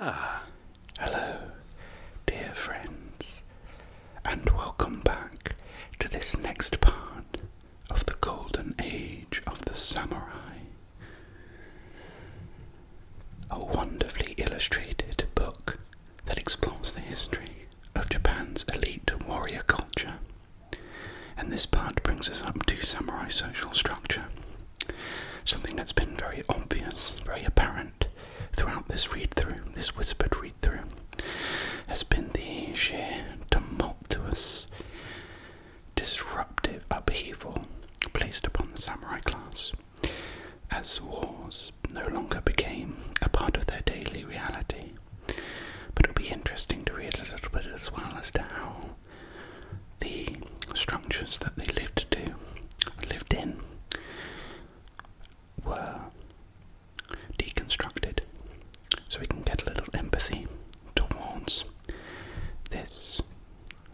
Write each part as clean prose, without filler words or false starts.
Hello, dear friends, and welcome back to this next part of the golden age of the samurai. A wonderfully illustrated book that explores the history of Japan's elite warrior culture. And this part brings us up to samurai social structure, something that's been very obvious, very apparent throughout this read-through, this whispered read-through, has been the sheer tumultuous, disruptive upheaval placed upon the samurai class, as wars no longer became a part of their daily reality. But it'll be interesting to read a little bit as well as to how the structures that they lived in, were deconstructed, so we can get a little empathy towards this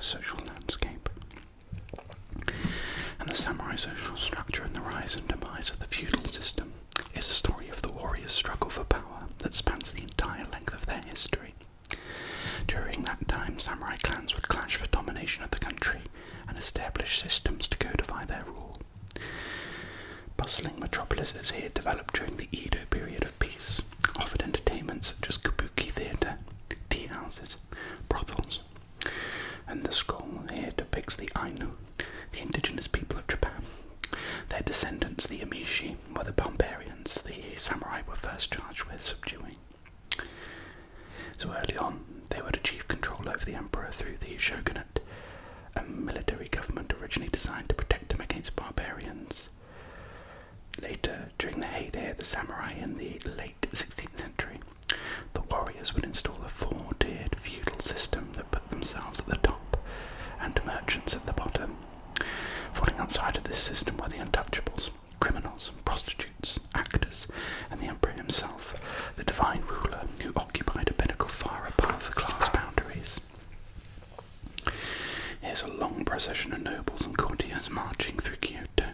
social landscape. And the samurai social structure and the rise and demise of the feudal system is a story of the warriors' struggle for power that spans the entire length of their history. During that time, samurai clans would clash for domination of the country and establish systems to codify their rule. Bustling metropolises here developed during the Edo period of peace, offered entertainments such as kabuki theatre, tea houses, brothels, and the scroll here depicts the Ainu, the indigenous people of Japan. Their descendants, the Emishi, were the barbarians the samurai were first charged with subduing. So early on, they would achieve control over the emperor through the shogunate, a military government originally designed to protect him against barbarians. Later, during the heyday of the samurai in the late 16th century, the warriors would install a four-tiered feudal system that put themselves at the top and merchants at the bottom. Falling outside of this system were the untouchables, criminals, prostitutes, actors, and the emperor himself, the divine ruler who occupied a pinnacle far above the class boundaries. Here's a long procession of nobles and courtiers marching through Kyoto.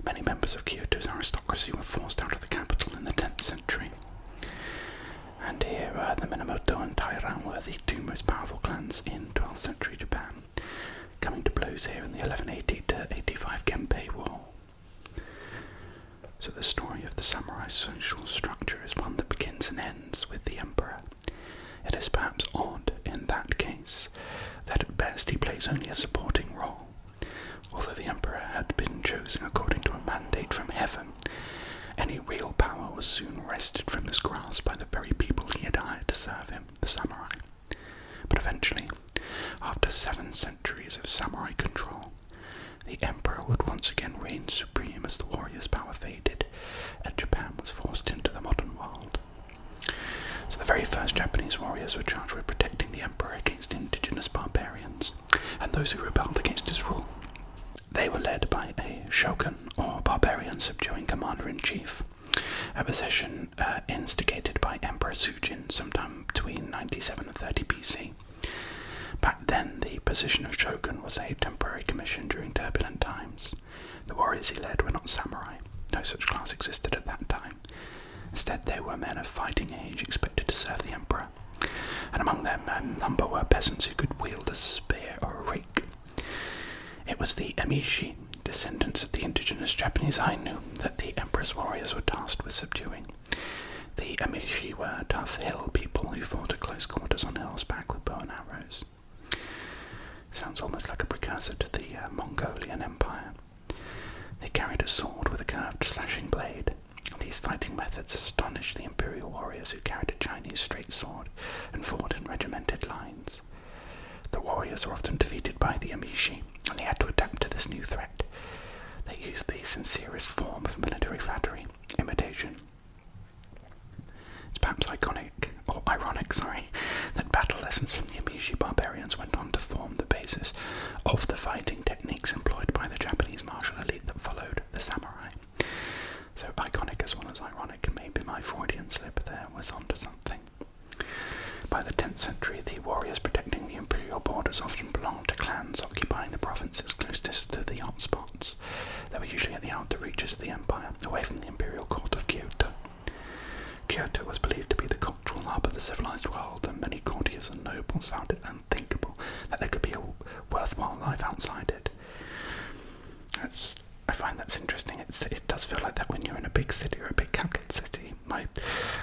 Many members of Kyoto's aristocracy were forced out of the capital in the 10th century. And here the Minamoto and Taira were the two most powerful clans in 12th century Japan, coming to blows here in the 1180 to 85 Genpei War. So the story of the samurai social structure is one that begins and ends with the emperor. It is perhaps odd in that case that at best he plays only a supporting role. Although the emperor had been chosen according to a mandate from heaven, any real power was soon wrested from his grasp by the very people he had hired to serve him, the samurai. But eventually, after 7 centuries of samurai control, the emperor would once again reign supreme as the warriors' power faded, and Japan was forced into the modern world. So the very first Japanese warriors were charged with protecting the emperor against indigenous barbarians, and those who rebelled against his rule. They were led by a shogun, or barbarian subduing commander-in-chief, a position instigated by Emperor Sujin sometime between 97 and 30 BC. Back then, the position of shogun was a temporary commission during turbulent times. The warriors he led were not samurai. No such class existed at that time. Instead, they were men of fighting age expected to serve the emperor, and among them a number were peasants who could wield a spear or a rake. It was the Emishi, descendants of the indigenous Japanese Ainu, that the emperor's warriors were tasked with subduing. The Emishi were tough hill people who fought at close quarters on horseback with bow and arrows. Sounds almost like a precursor to the Mongolian Empire. They carried a sword with a curved slashing blade. These fighting methods astonished the imperial warriors who carried a Chinese straight sword and fought in regimented lines. The warriors were often defeated by the Emishi, and they had to adapt to this new threat. They used the sincerest form of military flattery, imitation. It's perhaps ironic, that battle lessons from the Emishi barbarians went on to form the basis of the fighting techniques employed by the Japanese martial elite that followed the samurai. So iconic as well as ironic, and maybe my Freudian slip there was onto something. By the 10th century, the warriors protecting the imperial borders often belonged to clans occupying the provinces closest to the hotspots. They were usually at the outer reaches of the empire, away from the imperial court of Kyoto. Kyoto was believed to be the cultural hub of the civilised world, and many courtiers and nobles found it unthinkable that there could be a worthwhile life outside it. I find that's interesting. It does feel like that when you're in a big city or a big capital city. My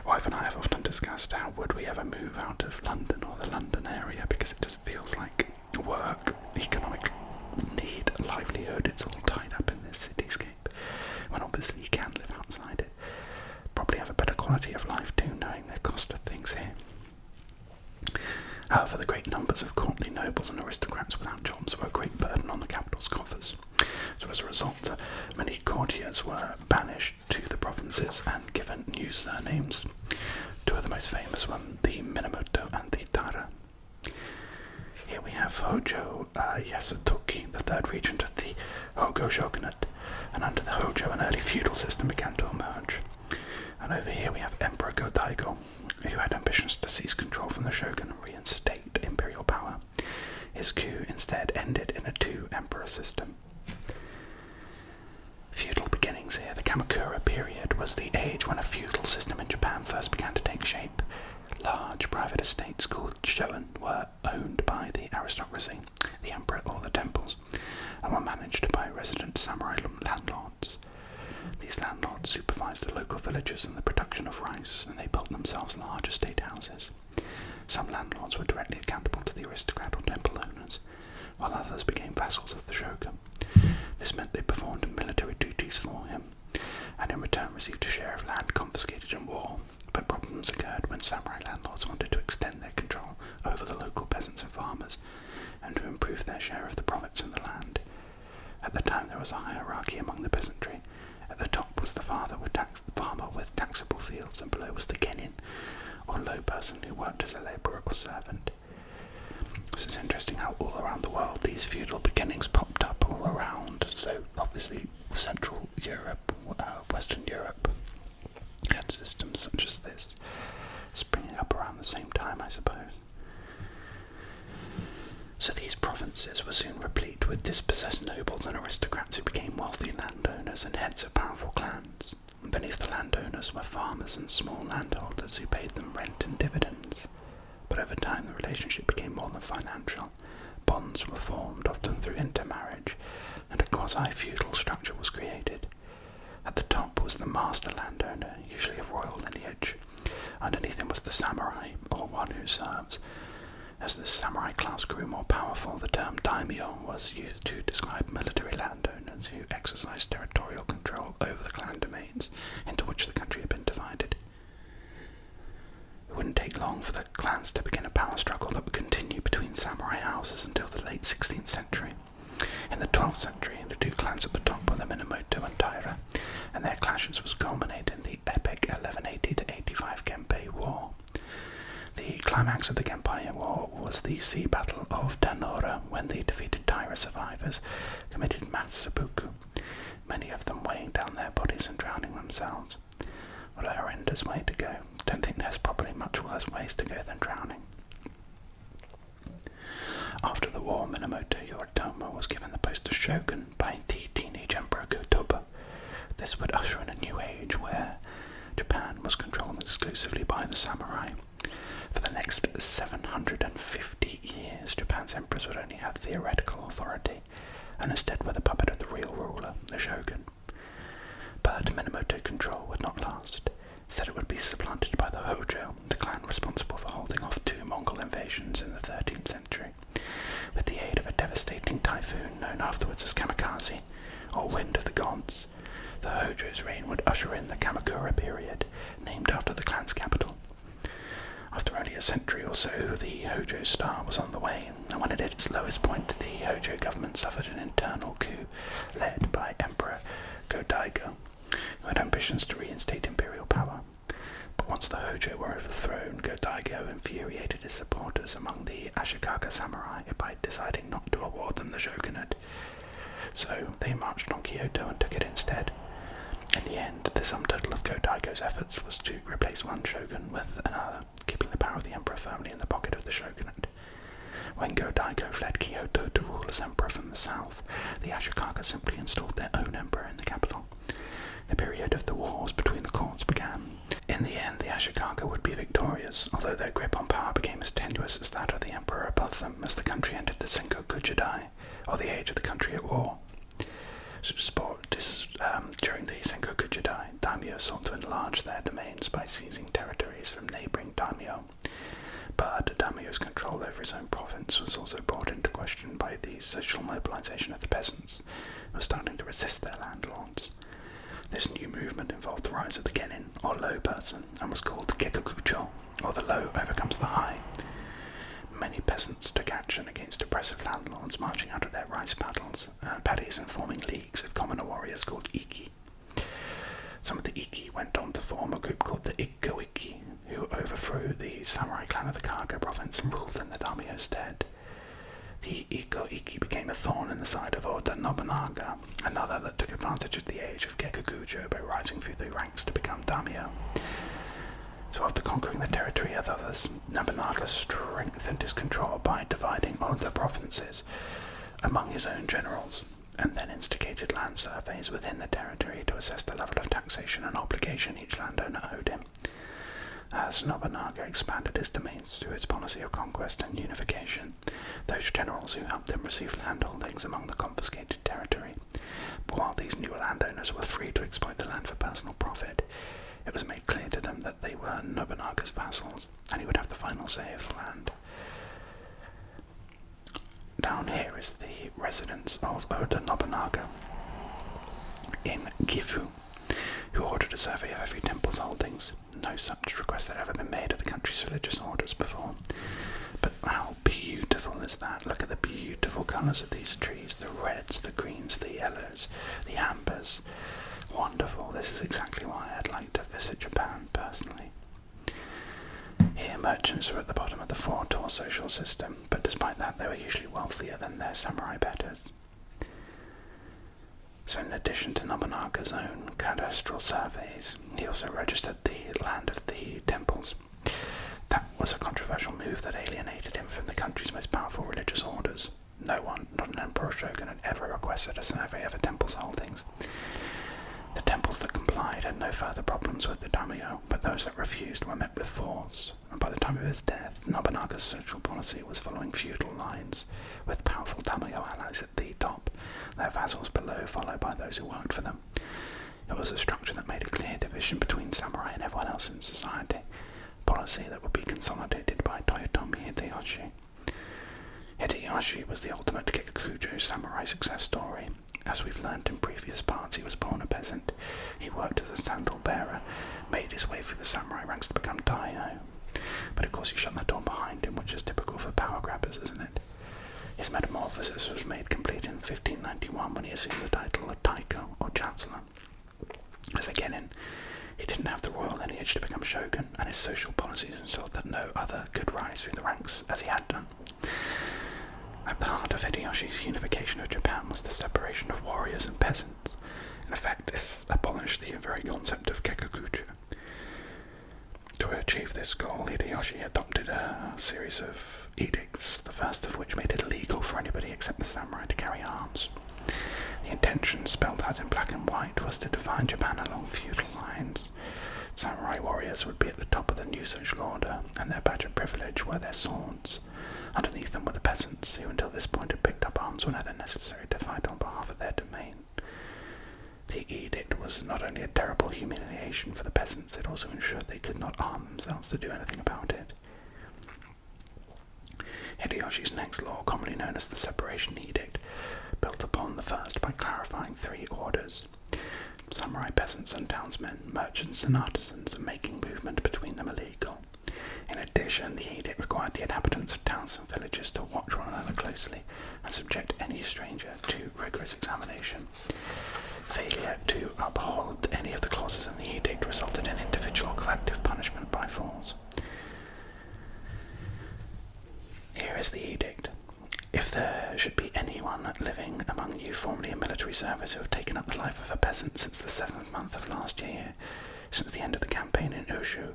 wife and I have often discussed how would we ever move out of London or the London area, because it just feels like work, economic need, livelihood, it's all tied up in this cityscape, when obviously you can live outside it. Probably have a better quality of life too, knowing the cost of things here. However, the great numbers of courtly nobles and aristocrats without jobs were a great burden on the capital's coffers. So as a result, many courtiers were banished to the provinces and given new surnames. Two of the most famous were the Minamoto and the Tara. Here we have Hojo Yasutoki, the third regent of the Hogo shogunate, and under the Hojo an early feudal system began to emerge. And over here we have Emperor Go-Daigo, who had ambitions to seize control from the shogun and reinstate imperial power. His coup instead ended in a two-emperor system. Feudal beginnings here. The Kamakura period was the age when a feudal system in Japan first began to take shape. Large private estates called shogun were owned by the aristocracy, the emperor or the temples, and were managed by resident samurai landlords. These landlords supervised the local villages and the production of rice, and they built themselves large estate houses. Some landlords were directly accountable to the aristocrat or temple owners, while others became vassals of the shogun. This meant they performed military duties for him, and in return received a share of land confiscated in war. But problems occurred when samurai landlords wanted to extend their control over the local peasants and farmers, and to improve their share of the profits in the land. At the time there was a hierarchy among the peasantry. At the top was the farmer with taxable fields, and below was the genin, or low person who worked as a labourer or servant. This is interesting how all around the world these feudal beginnings popped up all around. So obviously Central Europe, Western Europe had systems such as this springing up around the same time, I suppose. So these provinces were soon replete with dispossessed nobles and aristocrats who became wealthy landowners and heads of powerful clans. And beneath the landowners were farmers and small landholders who paid them rent and dividends. But over time the relationship became more than financial. Bonds were formed, often through intermarriage, and a quasi-feudal structure was created. At the top was the master landowner, usually of royal lineage. Underneath him was the samurai, or one who serves. As the samurai class grew more powerful, the term Daimyo was used to describe military landowners who exercised territorial control over the clan domains into which the country had been divided. It wouldn't take long for the clans to begin a power struggle that would continue between samurai houses until the late 16th century. In the 12th century, the two clans at the top were the Minamoto and Taira, and their clashes was culminated in the epic 1180-85 Genpei War. The climax of the Genpei War was the sea battle of Danora, when the defeated Taira survivors committed mass seppuku, many of them weighing down their bodies and drowning themselves. What a horrendous way to go. Don't think there's probably much worse ways to go than drowning. After the war, Minamoto Yoritomo was given the post of shogun by the teenage Emperor Go-Toba. This would usher in a new age where Japan was controlled exclusively by the samurai. For the next 750 years, Japan's emperors would only have theoretical authority, and instead were the puppet of the real ruler, the shogun. But Minamoto control would not last. Instead it would be supplanted by the Hojo, the clan responsible for holding off two Mongol invasions in the 13th century. With the aid of a devastating typhoon known afterwards as Kamikaze, or Wind of the Gods, the Hojo's reign would usher in the Kamakura period, named after the clan's capital. After only a century or so, the Hojo star was on the wane, and when it hit its lowest point, the Hojo government suffered an internal coup led by Emperor Go-Daigo, who had ambitions to reinstate imperial power. But once the Hojo were overthrown, Go-Daigo infuriated his supporters among the Ashikaga samurai by deciding not to award them the shogunate. So they marched on Kyoto and took it instead. In the end, the sum total of Go-Daigo's efforts was to replace one shogun with another, keeping the power of the emperor firmly in the pocket of the shogunate. When Go-Daigo fled Kyoto to rule as emperor from the south, the Ashikaga simply installed their own emperor in the capital. The period of the wars between the courts began in In the end, the Ashikaga would be victorious, although their grip on power became as tenuous as that of the emperor above them as the country entered the Sengoku Jidai, or the age of the country at war. During the Sengoku Jidai, Daimyo sought to enlarge their domains by seizing territories from neighbouring Daimyo. But Daimyo's control over his own province was also brought into question by the social mobilization of the peasants, who were starting to resist their landlords. This new movement involved the rise of the genin, or low person, and was called Gekukucho, or the low overcomes the high. Many peasants took action against oppressive landlords, marching out of their rice paddies and forming leagues of commoner warriors called Iki. Some of the Iki went on to form a group called the Ikko-Iki, who overthrew the samurai clan of the Kaga province and ruled in the Daimyo's stead. The Ikko-Iki became a thorn in the side of Oda Nobunaga, another that took advantage of the age of Gekukujo by rising through the ranks to become Daimyo. So after conquering the territory of others, Nobunaga strengthened his control by dividing Oda provinces among his own generals, and then instigated land surveys within the territory to assess the level of taxation and obligation each landowner owed him. As Nobunaga expanded his domains through his policy of conquest and unification, those generals who helped him received landholdings among the confiscated territory. But while these new landowners were free to exploit the land for personal profit, it was made clear to them that they were Nobunaga's vassals, and he would have the final say of the land. Down here is the residence of Oda Nobunaga in Gifu, who ordered a survey of every temple's holdings. No such request had ever been made of the country's religious orders before. But how beautiful is that? Look at the beautiful colours of these trees, the reds, the greens, the yellows, the ambers. Wonderful. This is exactly why I'd like to visit Japan personally. Here, merchants were at the bottom of the four-tier social system, but despite that they were usually wealthier than their samurai betters. So in addition to Nobunaga's own cadastral surveys, he also registered the land of the temples. That was a controversial move that alienated him from the country's most powerful religious orders. No one, not an emperor or shogun, had ever requested a survey of a temple's holdings. The temples that complied had no further problems with the Daimyo, but those that refused were met with force, and by the time of his death, Nobunaga's social policy was following feudal lines, with powerful Daimyo allies at the top, their vassals below, followed by those who worked for them. It was a structure that made a clear division between samurai and everyone else in society, policy that would be consolidated by Toyotomi Hideyoshi. Hideyoshi was the ultimate Gekukujo samurai success story. As we've learned in previous parts, he was born a peasant. He worked as a sandal bearer, made his way through the samurai ranks to become Daimyo. But of course he shut the door behind him, which is typical for power grabbers, isn't it? His metamorphosis was made complete in 1591 when he assumed the title of Taiko, or Chancellor. As a genin, he didn't have the royal lineage to become shogun, and his social policies ensured that no other could rise through the ranks as he had done. At the heart of Hideyoshi's unification of Japan was the separation of warriors and peasants. In effect, this abolished the very concept of Gekukujo. To achieve this goal, Hideyoshi adopted a series of edicts, the first of which made it illegal for anybody except the samurai to carry arms. The intention, spelled out in black and white, was to divide Japan along feudal lines. Samurai warriors would be at the top of the new social order, and their badge of privilege were their swords. Underneath them were the peasants, who until this point had picked up arms whenever necessary to fight on behalf of their domain. The edict was not only a terrible humiliation for the peasants, it also ensured they could not arm themselves to do anything about it. Hideyoshi's next law, commonly known as the Separation Edict, built upon the first by clarifying three orders: samurai, peasants and townsmen, merchants and artisans, and making movement between them illegal. In addition, the edict required the inhabitants of towns and villages to watch one another closely and subject any stranger to rigorous examination. Failure to uphold any of the clauses in the edict resulted in individual collective punishment by force. Here is the edict. If there should be anyone living among you formerly in military service who have taken up the life of a peasant since the 7th month of last year, since the end of the campaign in Ushu,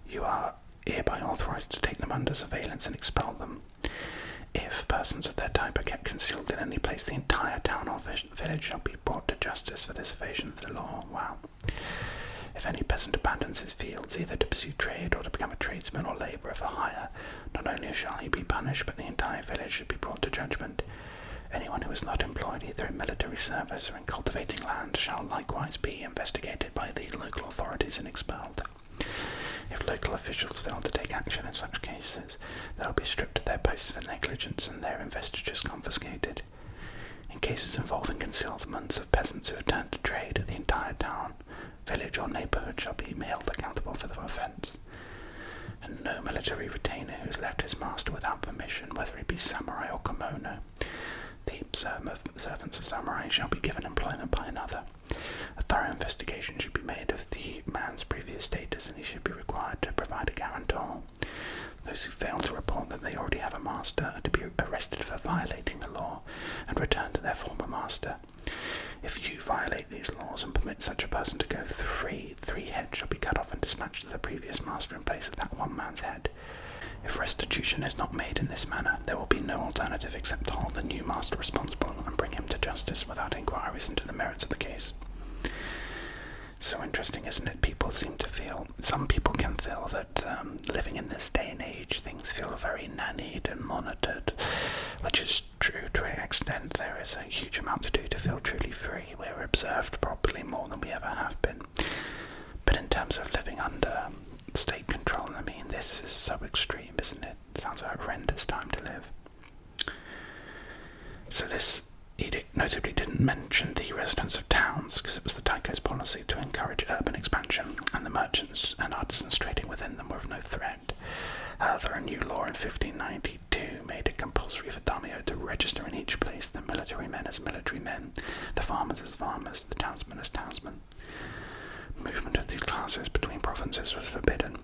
you are hereby authorized to take them under surveillance and expel them. If persons of their type are kept concealed in any place, the entire town or village shall be brought to justice for this evasion of the law. Wow. If any peasant abandons his fields, either to pursue trade or to become a tradesman or labourer for hire, not only shall he be punished, but the entire village should be brought to judgment. Anyone who is not employed either in military service or in cultivating land shall likewise be investigated by the local authorities and expelled. If local officials fail to take action in such cases, they will be stripped of their posts for negligence and their investitures confiscated. In cases involving concealments of peasants who have turned to trade, the entire town, village or neighbourhood shall be held accountable for the offence. And no military retainer who has left his master without permission, whether he be samurai or kimono, the servants of samurai shall be given employment by another. A thorough investigation should be made of the man's previous status, and he should be required to provide a guarantor. Those who fail to report that they already have a master are to be arrested for violating the law and returned to their former master. If you violate these laws and permit such a person to go free, 3 heads shall be cut off and dispatched to the previous master in place of that one man's head. If restitution is not made in this manner, there will be no alternative except to hold the new master responsible and bring him to justice without inquiries into the merits of the case. So interesting, isn't it? Some people can feel that living in this day and age, things feel very nannied and monitored, which is true to an extent. There is a huge amount to do to feel truly free. We're observed probably more than we ever have been. But in terms of living under state control, I mean, this is so extreme, isn't it? Sounds like a horrendous time to live. So this edict notably didn't mention the residents of towns, because it was the Taiko's policy to encourage urban expansion, and the merchants and artisans trading within them were of no threat. However, a new law in 1592 made it compulsory for Daimyo to register in each place the military men as military men, the farmers as farmers, the townsmen as townsmen. Movement of these classes between provinces was forbidden,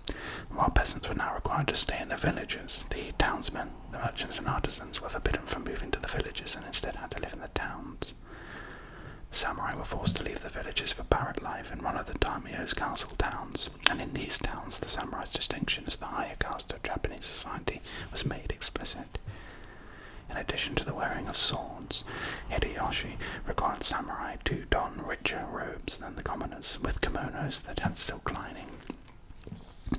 and while peasants were now required to stay in their villages, the townsmen, the merchants and artisans were forbidden from moving to the villages and instead had to live in the towns. The samurai were forced to leave the villages for barrack life in one of the daimyo's castle towns, and in these towns the samurai's distinction as the higher caste of Japanese society was made explicit. In addition to the wearing of swords, Hideyoshi required samurai to don richer robes than the commoners, with kimonos that had silk lining.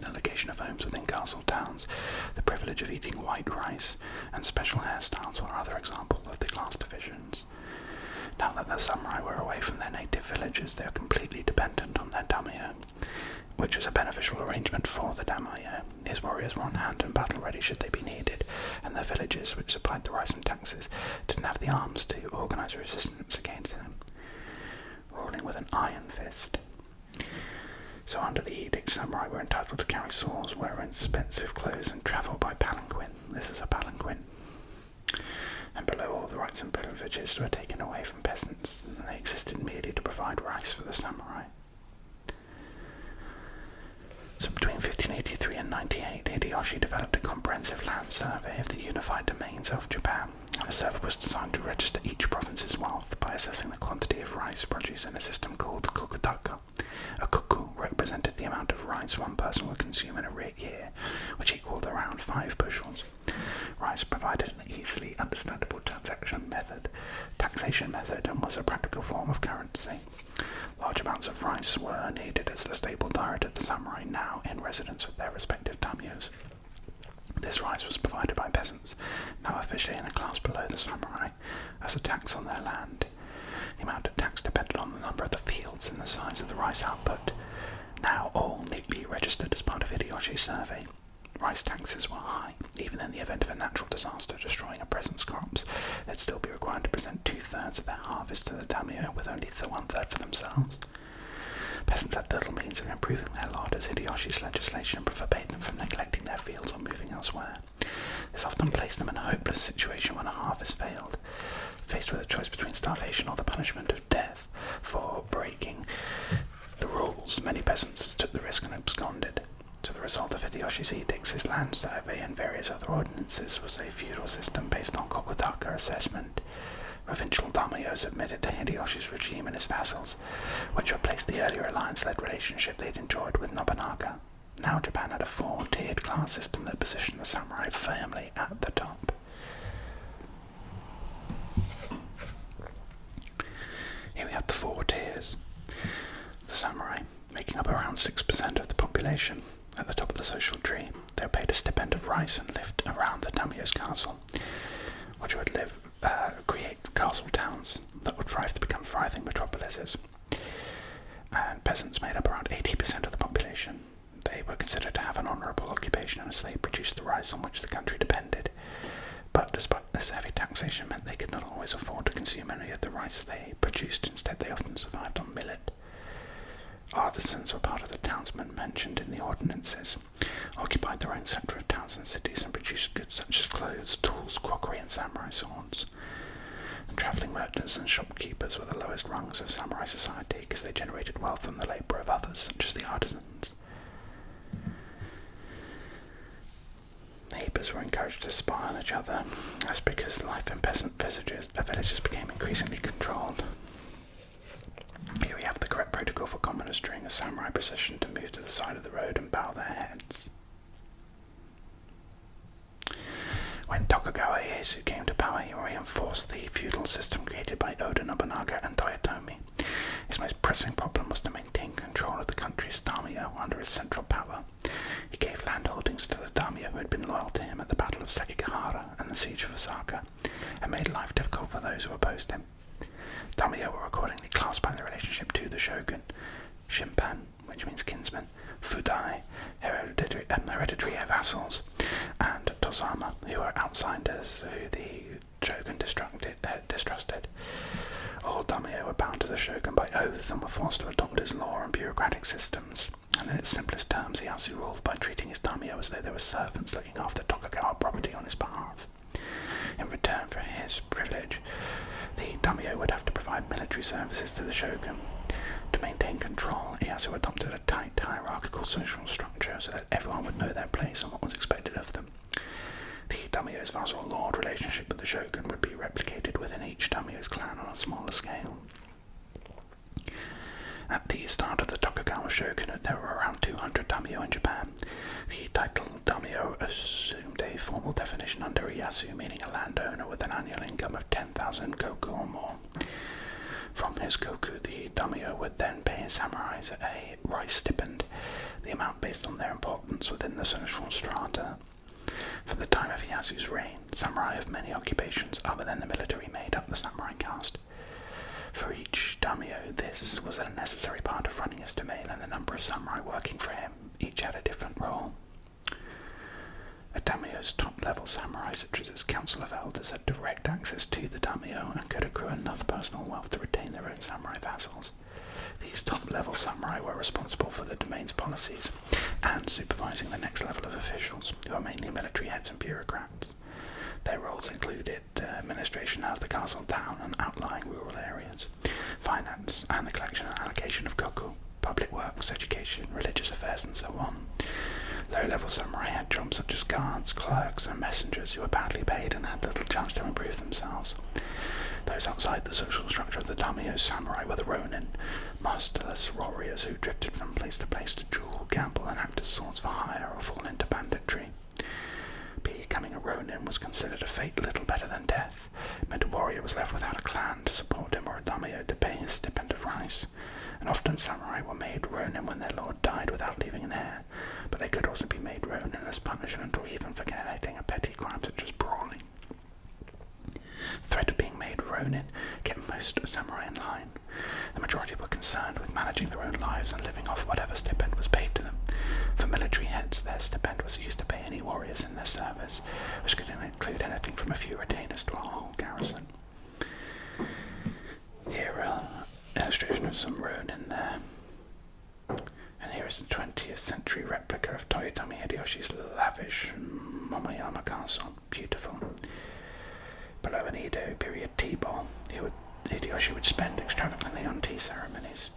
The location of homes within castle towns, the privilege of eating white rice, and special hairstyles were other examples of the class divisions. Now that the samurai were away from their native villages, they were completely dependent on their daimyo, which was a beneficial arrangement for the daimyo. His warriors were on hand and battle-ready should they be needed, and their villages, which supplied the rice and taxes, didn't have the arms to organise resistance against them, ruling with an iron fist. So under the edict, samurai were entitled to carry swords, wear expensive clothes, and travel by palanquin. This is a palanquin. And below all the rights and privileges were taken away from peasants, and they existed merely to provide rice for the samurai. So between 1583 and 98, Hideyoshi developed a comprehensive land survey of the unified domains of Japan, and the survey was designed to register each province's wealth by assessing the quantity of rice produce in a system called kukudaka. A kuku represented the amount of rice one person would consume in a year, which equaled around 5 bushels. Rice provided an easily understandable taxation method and was a practical form of currency. Large amounts of rice were needed as the staple diet of the samurai now in residence with their respective daimyos. This rice was provided by peasants, now officially in a class below the samurai, as a tax on their land. The amount of tax depended on the number of the fields and the size of the rice output, now all neatly registered as part of Hideyoshi's survey. Rice taxes were high. Even in the event of a natural disaster destroying a peasant's crops, they'd still be required to present 2/3 of their harvest to the daimyo, with only 1/3 for themselves. Peasants had little means of improving their lot, as Hideyoshi's legislation forbade them from neglecting their fields or moving elsewhere. This often placed them in a hopeless situation when a harvest failed. Faced with a choice between starvation or the punishment of death for breaking the rules, many peasants took the risk and absconded. So the result of Hideyoshi's edicts, his land survey, and various other ordinances was a feudal system based on kokudaka assessment. Provincial daimyo submitted to Hideyoshi's regime and his vassals, which replaced the earlier alliance-led relationship they'd enjoyed with Nobunaga. Now Japan had a 4-tiered class system that positioned the samurai firmly at the top. Here we have the 4 tiers. The samurai, making making up around 6% of the population. At the top of the social tree, they were paid a stipend of rice and lived around the Daimyo's castle, which would create castle towns that would thrive to become thriving metropolises. And peasants made up around 80% of the population. They were considered to have an honourable occupation as they produced the rice on which the country depended. But despite this heavy taxation meant they could not always afford to consume any of the rice they produced. Instead, they often survived on millet. Artisans were part of the townsmen mentioned in the ordinances, occupied their own sector of towns and cities and produced goods such as clothes, tools, crockery and samurai swords. And travelling merchants and shopkeepers were the lowest rungs of samurai society because they generated wealth from the labour of others, such as the artisans. Neighbours were encouraged to spy on each other. That's because life in peasant villages became increasingly controlled. Here we have the correct protocol for commoners during a samurai procession to move to the side of the road and bow their heads. When Tokugawa Ieyasu came to power, he reinforced the feudal system created by Oda Nobunaga and Toyotomi. His most pressing problem was to maintain control of the country's daimyo under his central power. He gave landholdings to the daimyo who had been loyal to him at the Battle of Sekigahara and the Siege of Osaka, and made life difficult for those who opposed him. Daimyo were accordingly classed by their relationship to the shogun: Shimpan, which means kinsman; Fudai, hereditary vassals; and Tozama, who were outsiders who the shogun distrusted. All daimyo were bound to the shogun by oath and were forced to adopt his law and bureaucratic systems. And in its simplest terms, Ieyasu ruled by treating his daimyo as though they were servants looking after Tokugawa property on his behalf. In return for his privilege, the daimyo would have to provide military services to the shogun. To maintain control, Ieyasu adopted a tight hierarchical social structure so that everyone would know their place and what was expected of them. The daimyo's vassal-lord relationship with the shogun would be replicated within each daimyo's clan on a smaller scale. At the start of the Tokugawa shogunate, there were around 200 daimyo in Japan. The title daimyo assumed a formal definition under Ieyasu, meaning a landowner with an annual income of 10,000 goku or more. From his goku, the daimyo would then pay his samurais a rice stipend, the amount based on their importance within the social strata. For the time of Ieyasu's reign, samurai of many occupations other than the military made up the samurai caste. For each daimyo, this was a necessary part of running his domain, and the number of samurai working for him each had a different role. A daimyo's top-level samurai, such as its council of elders, had direct access to the daimyo and could accrue enough personal wealth to retain their own samurai vassals. These top-level samurai were responsible for the domain's policies and supervising the next level of officials, who were mainly military heads and bureaucrats. Their roles included administration of the castle town and outlying rural areas, finance, and the collection and allocation of goku, public works, education, religious affairs, and so on. Low-level samurai had jobs such as guards, clerks, and messengers who were badly paid and had little chance to improve themselves. Those outside the social structure of the daimyo samurai were the ronin, masterless warriors who drifted from place to place to duel, gamble, and act as swords for hire or fall into banditry. Becoming a ronin was considered a fate little better than death. It meant a warrior was left without a clan to support him or a daimyo to pay his stipend of rice. And often samurai were made ronin when their lord died without leaving an heir, but they could also be made ronin as punishment or even for committing a petty crime such as brawling. The threat of being made ronin kept most samurai in line. The majority were concerned with managing their own lives and living off whatever stipend was paid to them. For military heads, their stipend was used to pay any warriors in their service, which could include anything from a few retainers to a whole garrison. Here illustration of some ronin there. And here is a 20th century replica of Toyotomi Hideyoshi's lavish Momoyama castle. Beautiful. Below an Edo period tea bowl, Hideyoshi would spend extravagantly on tea ceremonies.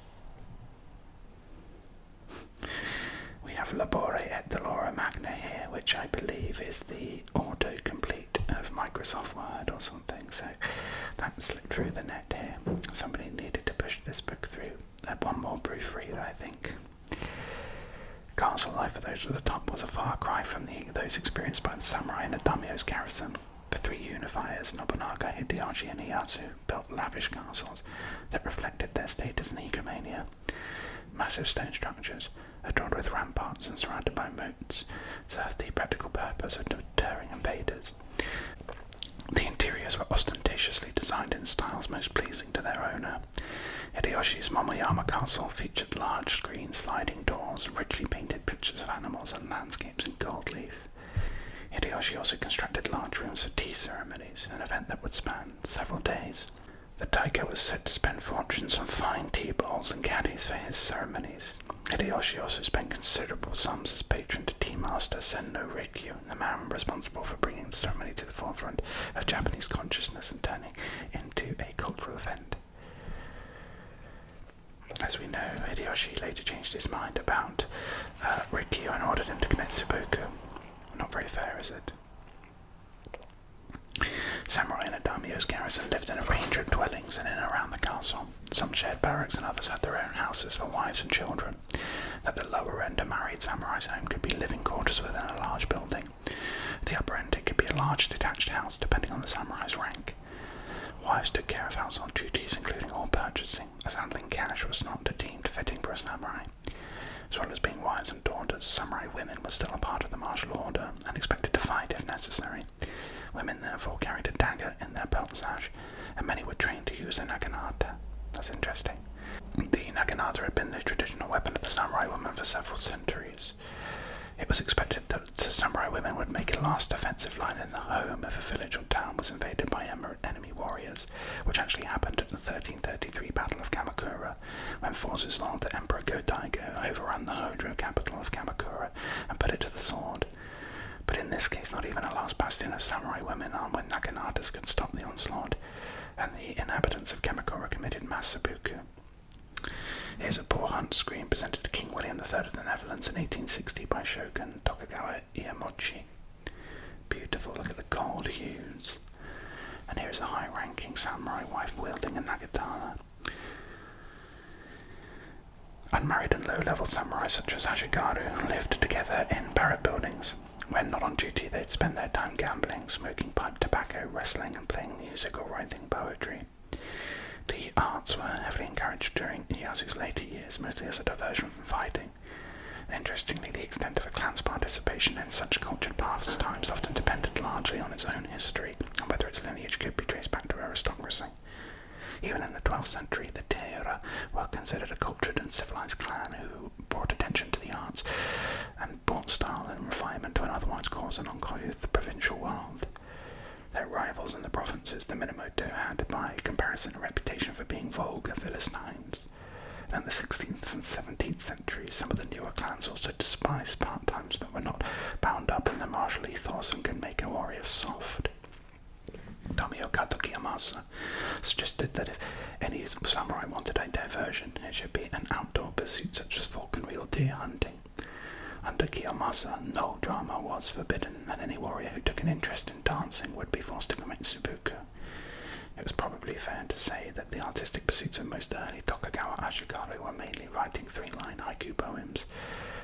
We have Labore et Dolora Magna here, which I believe is the autocomplete of Microsoft Word or something, so that slipped through the net here. Somebody needed to push this book through. One more proofread, I think. Castle life for those at the top was a far cry from those experienced by the samurai in a daimyo's garrison. The three unifiers, Nobunaga, Hideyoshi, and Ieyasu, built lavish castles that reflected their status and egomania. Massive stone structures, adorned with ramparts and surrounded by moats, served the practical purpose of deterring invaders. The interiors were ostentatiously designed in styles most pleasing to their owner. Hideyoshi's Momoyama castle featured large screen sliding doors, richly painted pictures of animals and landscapes in gold leaf. Hideyoshi also constructed large rooms for tea ceremonies, an event that would span several days. The Daimyo was said to spend fortunes on fine tea bowls and caddies for his ceremonies. Hideyoshi also spent considerable sums as patron to tea master Senno Rikyu, the man responsible for bringing the ceremony to the forefront of Japanese consciousness and turning into a cultural event. As we know, Hideyoshi later changed his mind about Rikyu and ordered him to commit seppuku. Not very fair, is it? Samurai in a daimyo's garrison lived in a range of dwellings in and around the castle. Some shared barracks and others had their own houses for wives and children. At the lower end, a married samurai's home could be living quarters within a large building. At the upper end, it could be a large detached house, depending on the samurai's rank. Wives took care of household duties, including all purchasing, as handling cash was not deemed fitting for a samurai. As well as being wives and daughters, samurai women were still a part of the martial order and expected to fight if necessary. Women therefore carried a dagger in their belt sash, and many were trained to use a naginata. That's interesting. The naginata had been the traditional weapon of the samurai women for several centuries. It was expected that samurai women would make a last defensive line in the home if a village or town was invaded by enemy warriors, which actually happened at the 1333 Battle of Kamakura, when forces along the Emperor Go-Daigo overran the Hojo capital of Kamakura and put it to the sword. But in this case, not even a last bastion of samurai women armed with naginatas could stop the onslaught, and the inhabitants of Kamakura committed mass seppuku. Here's a boar hunt screen presented to King William III of the Netherlands in 1860 by Shogun Tokugawa Iemochi. Beautiful, look at the gold hues. And here's a high-ranking samurai wife wielding a nagatana. Unmarried and low-level samurai such as Ashigaru lived together in barrack buildings. When not on duty, they'd spend their time gambling, smoking pipe tobacco, wrestling, and playing music or writing poetry. The arts were heavily encouraged during Ieyasu's later years, mostly as a diversion from fighting. And interestingly, the extent of a clan's participation in such cultured pastimes often depended largely on its own history, and whether its lineage could be traced back to aristocracy. Even in the 12th century, the Taira were considered a cultured and civilised clan who brought attention to the arts and brought style and refinement to an otherwise coarse and uncouth provincial world. Their rivals in the provinces, the Minamoto, had, by comparison, a reputation for being vulgar Philistines. And in the 16th and 17th centuries, some of the newer clans also despised part-times that were not bound up in the martial ethos and could make a warrior soft. Daimyo Kiyamasa suggested that if any samurai wanted a diversion, it should be an outdoor pursuit such as falconry or deer hunting. Under Kiyomasa, no drama was forbidden, and any warrior who took an interest in dancing would be forced to commit seppuku. It was probably fair to say that the artistic pursuits of most early Tokugawa Ashigaru were mainly writing three-line haiku poems.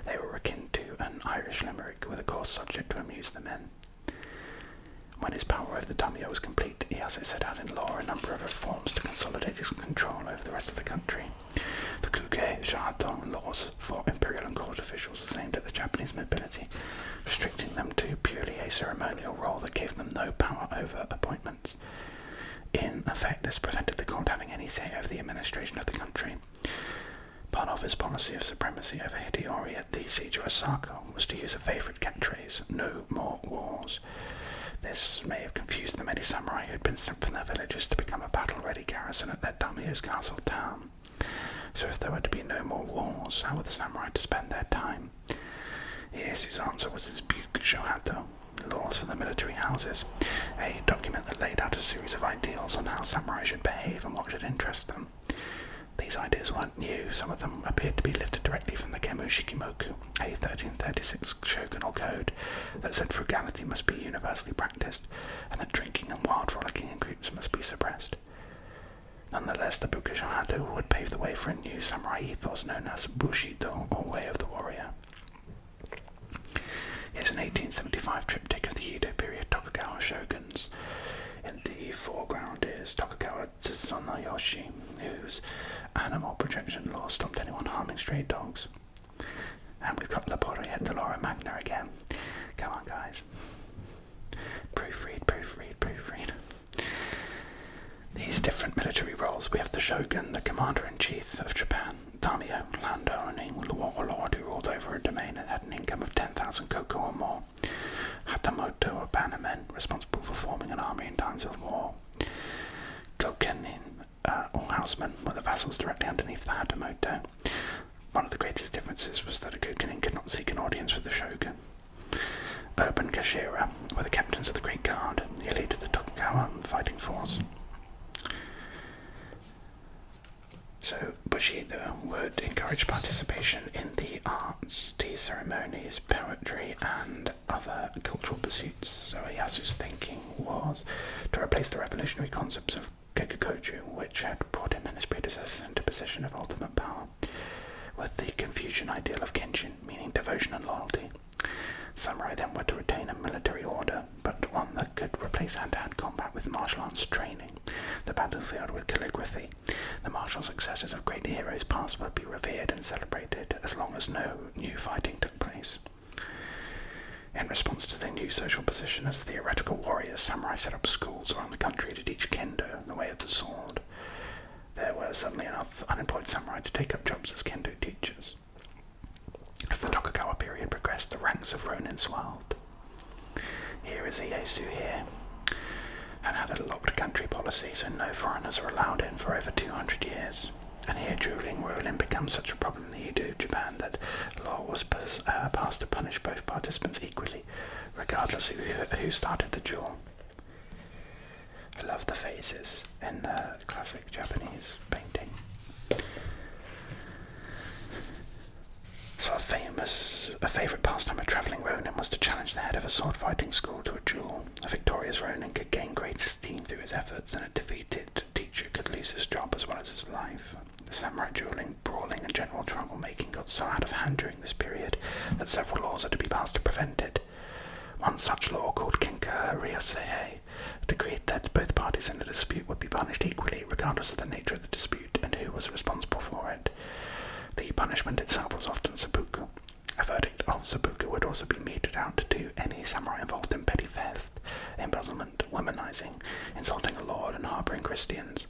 They were akin to an Irish limerick with a coarse subject to amuse the men. When his power over the daimyo was complete, Ieyasu set out in law a number of reforms to consolidate his control over the rest of the country. The Kuge Shahato laws for imperial and court officials was aimed at the Japanese nobility, restricting them to purely a ceremonial role that gave them no power over appointments. In effect, this prevented the court having any say over the administration of the country. Part of his policy of supremacy over Hideyori at the siege of Osaka was to use a favourite catchphrase, "No more wars." This may have confused the many samurai who had been sent from their villages to become a battle-ready garrison at their daimyo's castle town. So if there were to be no more wars, how were the samurai to spend their time? Ieyasu's answer was his Buke Shohato, laws for the military houses, a document that laid out a series of ideals on how samurai should behave and what should interest them. These ideas weren't new. Some of them appeared to be lifted directly from the Kemu Shikimoku, a 1336 shogunal code that said frugality must be universally practiced and that drinking and wild frolicking in groups must be suppressed. Nonetheless, the Buke Shohato would pave the way for a new samurai ethos known as Bushido, or Way of the Warrior. Here's an 1875 triptych of the Edo period Tokugawa shoguns. In the foreground is Tokugawa Tsunoyoshi, whose animal protection laws stopped anyone harming stray dogs. And we've got Lapore at Delora Magna again. Come on, guys. Proofread, proofread, proofread. These different military roles. We have the shogun, the commander-in-chief of Japan, Daimyo, landowning warlord who ruled over a domain and had an income of 10,000 koku or more. Hatamoto, a bannerman, responsible for forming an army in times of war. Gokenin, or housemen, were the vassals directly underneath the Hatamoto. One of the greatest differences was that a Gokenin could not seek an audience with the shogun. Urban Gashira were the captains of the Great Guard, the elite of the Tokugawa fighting force. So Bushido would encourage participation in the arts, tea ceremonies, poetry, and other cultural pursuits. So Ieyasu's thinking was to replace the revolutionary concepts of Gekigoju, which had brought him and his predecessors into position of ultimate power, with the Confucian ideal of Kenshin, meaning devotion and loyalty. Samurai then were to retain a military order, but one that could replace hand-to-hand combat with martial arts training, the battlefield with calligraphy. The martial successes of great heroes past would be revered and celebrated as long as no new fighting took place. In response to their new social position as theoretical warriors, samurai set up schools around the country to teach kendo, the way of the sword. There were suddenly enough unemployed samurai to take up jobs as kendo teachers. As the Tokugawa period progressed, the ranks of ronin swelled. Here is Ieyasu here, and had a locked country policy, so no foreigners were allowed in for over 200 years. And here dueling rolling becomes such a problem in the Edo of Japan that law was passed to punish both participants equally, regardless of who started the duel. I love the faces in classic Japanese painting. So a favourite pastime of travelling ronin was to challenge the head of a sword-fighting school to a duel. A victorious ronin could gain great esteem through his efforts, and a defeated teacher could lose his job as well as his life. The samurai duelling, brawling, and general troublemaking got so out of hand during this period that several laws had to be passed to prevent it. One such law, called Kenka Ryosei, decreed that both parties in a dispute would be punished equally, regardless of the nature of the dispute and who was responsible for it. The punishment itself was often seppuku. A verdict of seppuku would also be meted out to any samurai involved in petty theft, embezzlement, womanizing, insulting a lord, and harbouring Christians.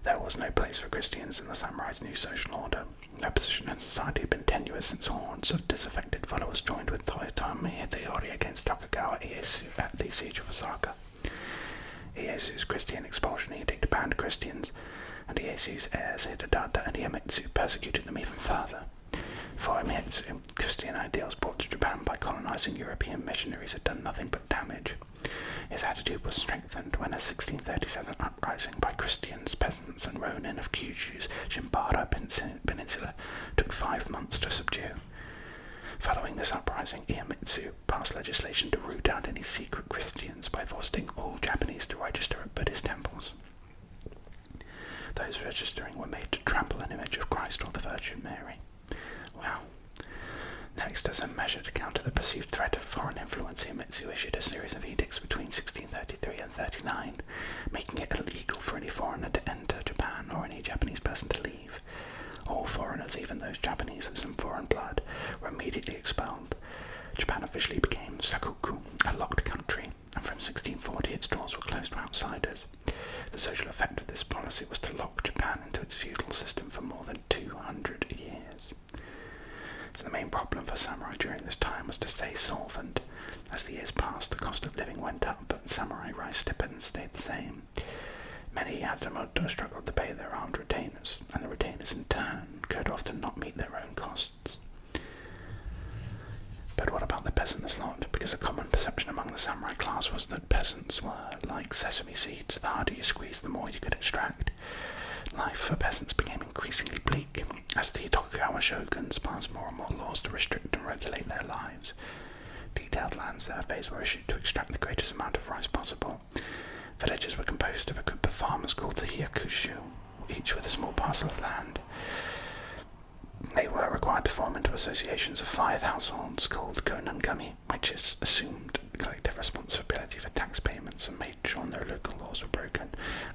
There was no place for Christians in the samurai's new social order. Their position in society had been tenuous since hordes of disaffected followers joined with Toyotomi Hideyori against Tokugawa Ieyasu at the siege of Osaka. Ieyasu's Christian expulsion edict banned Christians, and Ieyasu's heirs Hidedata and Ieyasu persecuted them even further. For Ieyasu, Christian ideals brought to Japan by colonizing European missionaries had done nothing but damage. His attitude was strengthened when a 1637 uprising by Christians, peasants, and ronin of Kyushu's Shimbara Peninsula took 5 months to subdue. Following this uprising, Ieyasu passed legislation to root out any secret Christians by forcing all Japanese to register at Buddhist temples. Those registering were made to trample an image of Christ or the Virgin Mary. Wow. Next, as a measure to counter the perceived threat of foreign influence, Ieyasu issued a series of edicts between 1633 and 39, making it illegal for any foreigner to enter Japan or any Japanese person to leave. All foreigners, even those Japanese with some foreign blood, were immediately expelled. Japan officially became sakoku, a locked country, and from 1640 its doors were closed to outsiders. The social effect of this policy was to lock Japan into its feudal system for more than 200 years. So the main problem for samurai during this time was to stay solvent. As the years passed, the cost of living went up, but samurai rice stipends stayed the same. Many Hatamoto struggled to pay their armed retainers, and the retainers in turn could often not meet their own costs. But what about the peasants' lot? Because a common perception among the samurai class was that peasants were like sesame seeds. The harder you squeezed, the more you could extract. Life for peasants became increasingly bleak, as the Tokugawa shoguns passed more and more laws to restrict and regulate their lives. Detailed land surveys were issued to extract the greatest amount of rice possible. Villages were composed of a group of farmers called the hyakushu, each with a small parcel of land. They were required to form into associations of 5 households called konangami, which is assumed collective responsibility for tax payments and made sure no local laws were broken,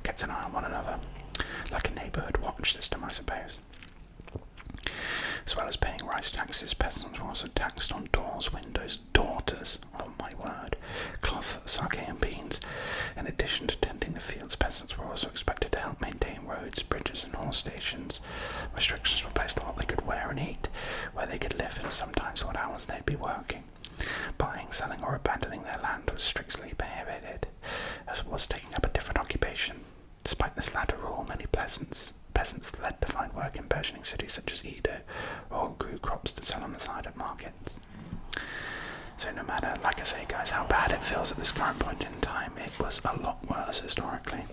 kept an eye on one another, like a neighbourhood watch system, I suppose. As well as paying rice taxes, peasants were also taxed on doors, windows, daughters, oh my word, cloth, sake and beans. In addition to tending the fields, peasants were also expected to help maintain roads, bridges and horse stations. Restrictions were placed on what they could wear and eat, where they could live, and sometimes what hours they'd be working. Buying, selling or abandoning their land was strictly prohibited, as was taking up a different occupation. Despite this latter rule, many peasants fled to find work in burgeoning cities such as Edo, or grew crops to sell on the side at markets. So no matter, like I say guys, how bad it feels at this current point in time, it was a lot worse historically.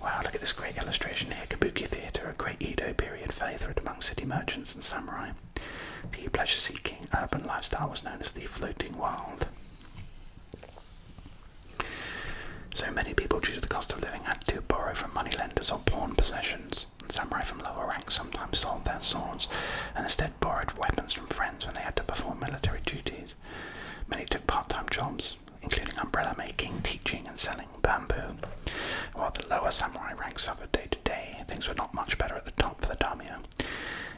Wow, look at this great illustration here. Kabuki theatre, a great Edo period favourite among city merchants and samurai. The pleasure-seeking urban lifestyle was known as the floating world. So many people, due to the cost of living, had to borrow from moneylenders or pawn possessions. And samurai from lower ranks sometimes sold their swords and instead borrowed weapons from friends when they had to perform military duties. Many took part-time jobs, including umbrella making, teaching and selling bamboo. While the lower samurai ranks suffered day to day, things were not much better at the top for the Daimyo.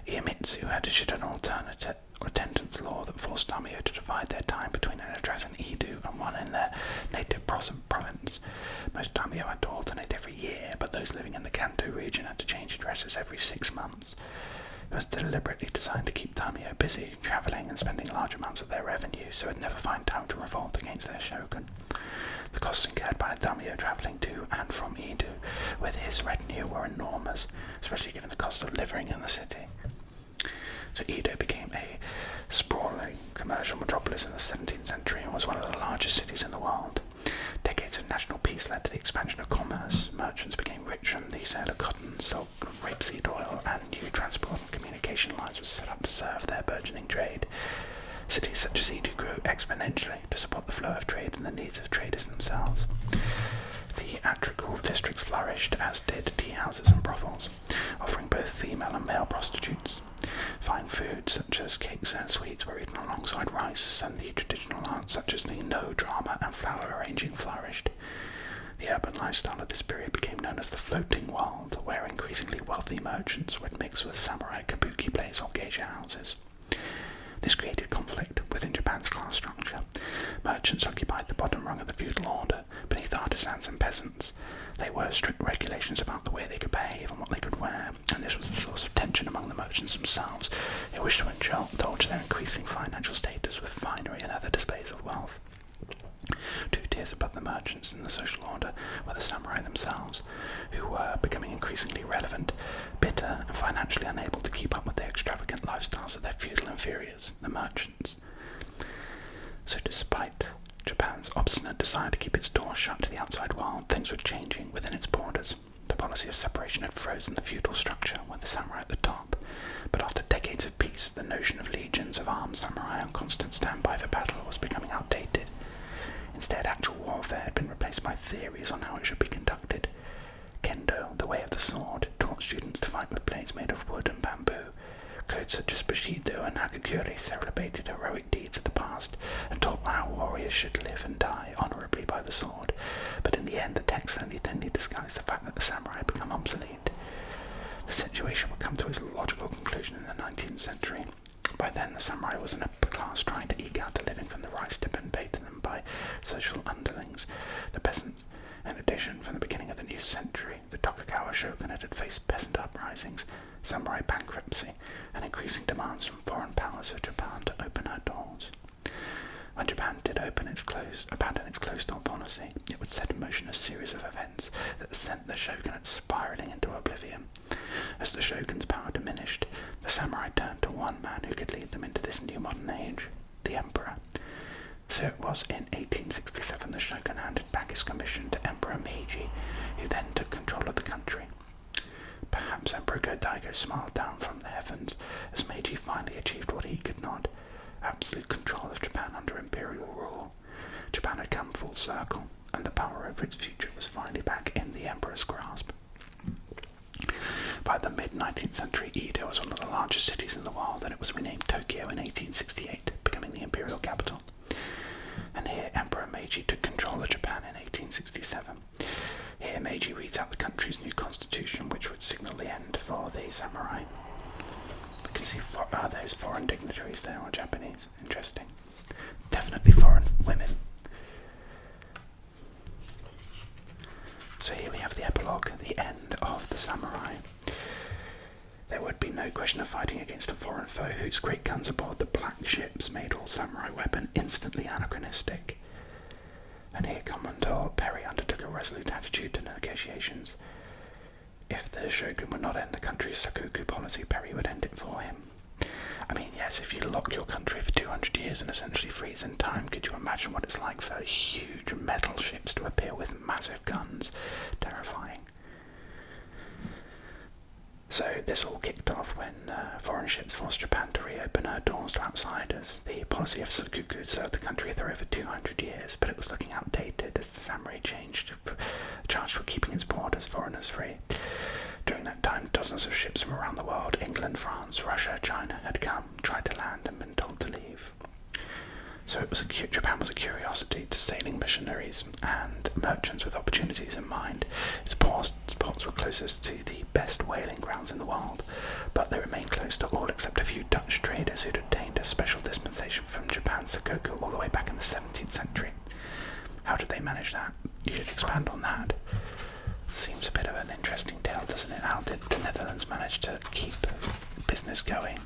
Iemitsu had issued an alternate attendance law that forced Daimyo to divide their time between an address in Edo and one in their native province. Most Daimyo had to alternate every year, but those living in the Kanto region had to change addresses every 6 months. It was deliberately designed to keep Daimyo busy, travelling and spending large amounts of their revenue, so it would never find time to revolt against their shogun. The costs incurred by a Daimyo travelling to and from Edo with his retinue were enormous, especially given the cost of living in the city. So Edo became a sprawling commercial metropolis in the 17th century and was one of the largest cities in the world. Decades of national peace led to the expansion of commerce. Merchants became rich from the sale of cotton, silk, rapeseed oil, and new transport and communication lines were set up to serve their burgeoning trade. Cities such as Edo grew exponentially to support the flow of trade and the needs of traders themselves. Theatrical districts flourished, as did tea houses and brothels, offering both female and male prostitutes. Fine foods such as cakes and sweets were eaten alongside rice, and the traditional arts such as the no drama and flower arranging flourished. The urban lifestyle of this period became known as the floating world, where increasingly wealthy merchants would mix with samurai kabuki plays or geisha houses. This created conflict within Japan's class structure. Merchants occupied the bottom rung of the feudal order, beneath artisans and peasants. There were strict regulations about the way they could behave and what they could wear, and this was the source of tension among the merchants themselves, who wished to indulge their increasing financial status with finery and other displays of wealth. 2 tiers above the merchants in the social order were the samurai themselves, who were becoming increasingly relevant, bitter, and financially unable to keep up with the extravagant lifestyles of their feudal inferiors, the merchants. So despite Japan's obstinate desire to keep its doors shut to the outside world, things were changing within its borders. The policy of separation had frozen the feudal structure, with the samurai at the top, but after decades of peace, the notion of legions of armed samurai on constant standby for battle was becoming outdated. Instead, actual warfare had been replaced by theories on how it should be conducted. Kendo, the way of the sword, taught students to fight with blades made of wood and bamboo. Codes such as Bushido and Hagakure celebrated heroic deeds of the past and taught how warriors should live and die honourably by the sword. But in the end, the text only thinly disguised the fact that the samurai had become obsolete. The situation would come to its logical conclusion in the 19th century. By then, the samurai was an upper class trying to eke out a living from the rice stipend paid to them by social underlings, the peasants. In addition, from the beginning of the new century, the Tokugawa shogunate had faced peasant uprisings, samurai bankruptcy, and increasing demands from foreign powers for Japan to open her doors. When Japan did abandon its closed-door policy, it would set in motion a series of events that sent the shogunate spiralling into oblivion. As the shogun's power diminished, the samurai turned to one man who could lead them into this new modern age, the emperor. So it was in 1867 the shogun handed back his commission to Emperor Meiji, who then took control of the country. Perhaps Emperor Go-Daigo smiled down from the heavens as Meiji finally achieved what he could not: absolute control of Japan under imperial rule. Japan had come full circle, and the power over its future was finally back in the emperor's grasp. By the mid-19th century, Edo was one of the largest cities in the world, and it was renamed Tokyo in 1868, becoming the imperial capital. And here Meiji took control of Japan in 1867. Here Meiji reads out the country's new constitution, which would signal the end for the samurai. You can see those foreign dignitaries there are Japanese. Interesting. Definitely foreign women. So here we have the epilogue, the end of the samurai. There would be no question of fighting against a foreign foe whose great guns aboard the black ships made all samurai weapon instantly anachronistic. And here Commodore Perry undertook a resolute attitude to negotiations. If the shogun would not end the country's sakoku policy, Perry would end it for him. I mean, yes, if you lock your country for 200 years and essentially freeze in time, could you imagine what it's like for huge metal ships to appear with massive guns? Terrifying. So this all kicked off when foreign ships forced Japan to reopen her doors to outsiders. The policy of sakoku served the country for over 200 years, but it was looking outdated as the samurai charged for keeping its borders foreigners free. During that time, dozens of ships from around the world, England, France, Russia, China, had come, tried to land, and been told to leave. So Japan was a curiosity to sailing missionaries and merchants with opportunities in mind. Its ports were closest to the best whaling grounds in the world, but they remained closed to all except a few Dutch traders who'd obtained a special dispensation from Japan's sakoku all the way back in the 17th century. How did they manage that? You should expand on that. Seems a bit of an interesting tale, doesn't it? How did the Netherlands manage to keep business going?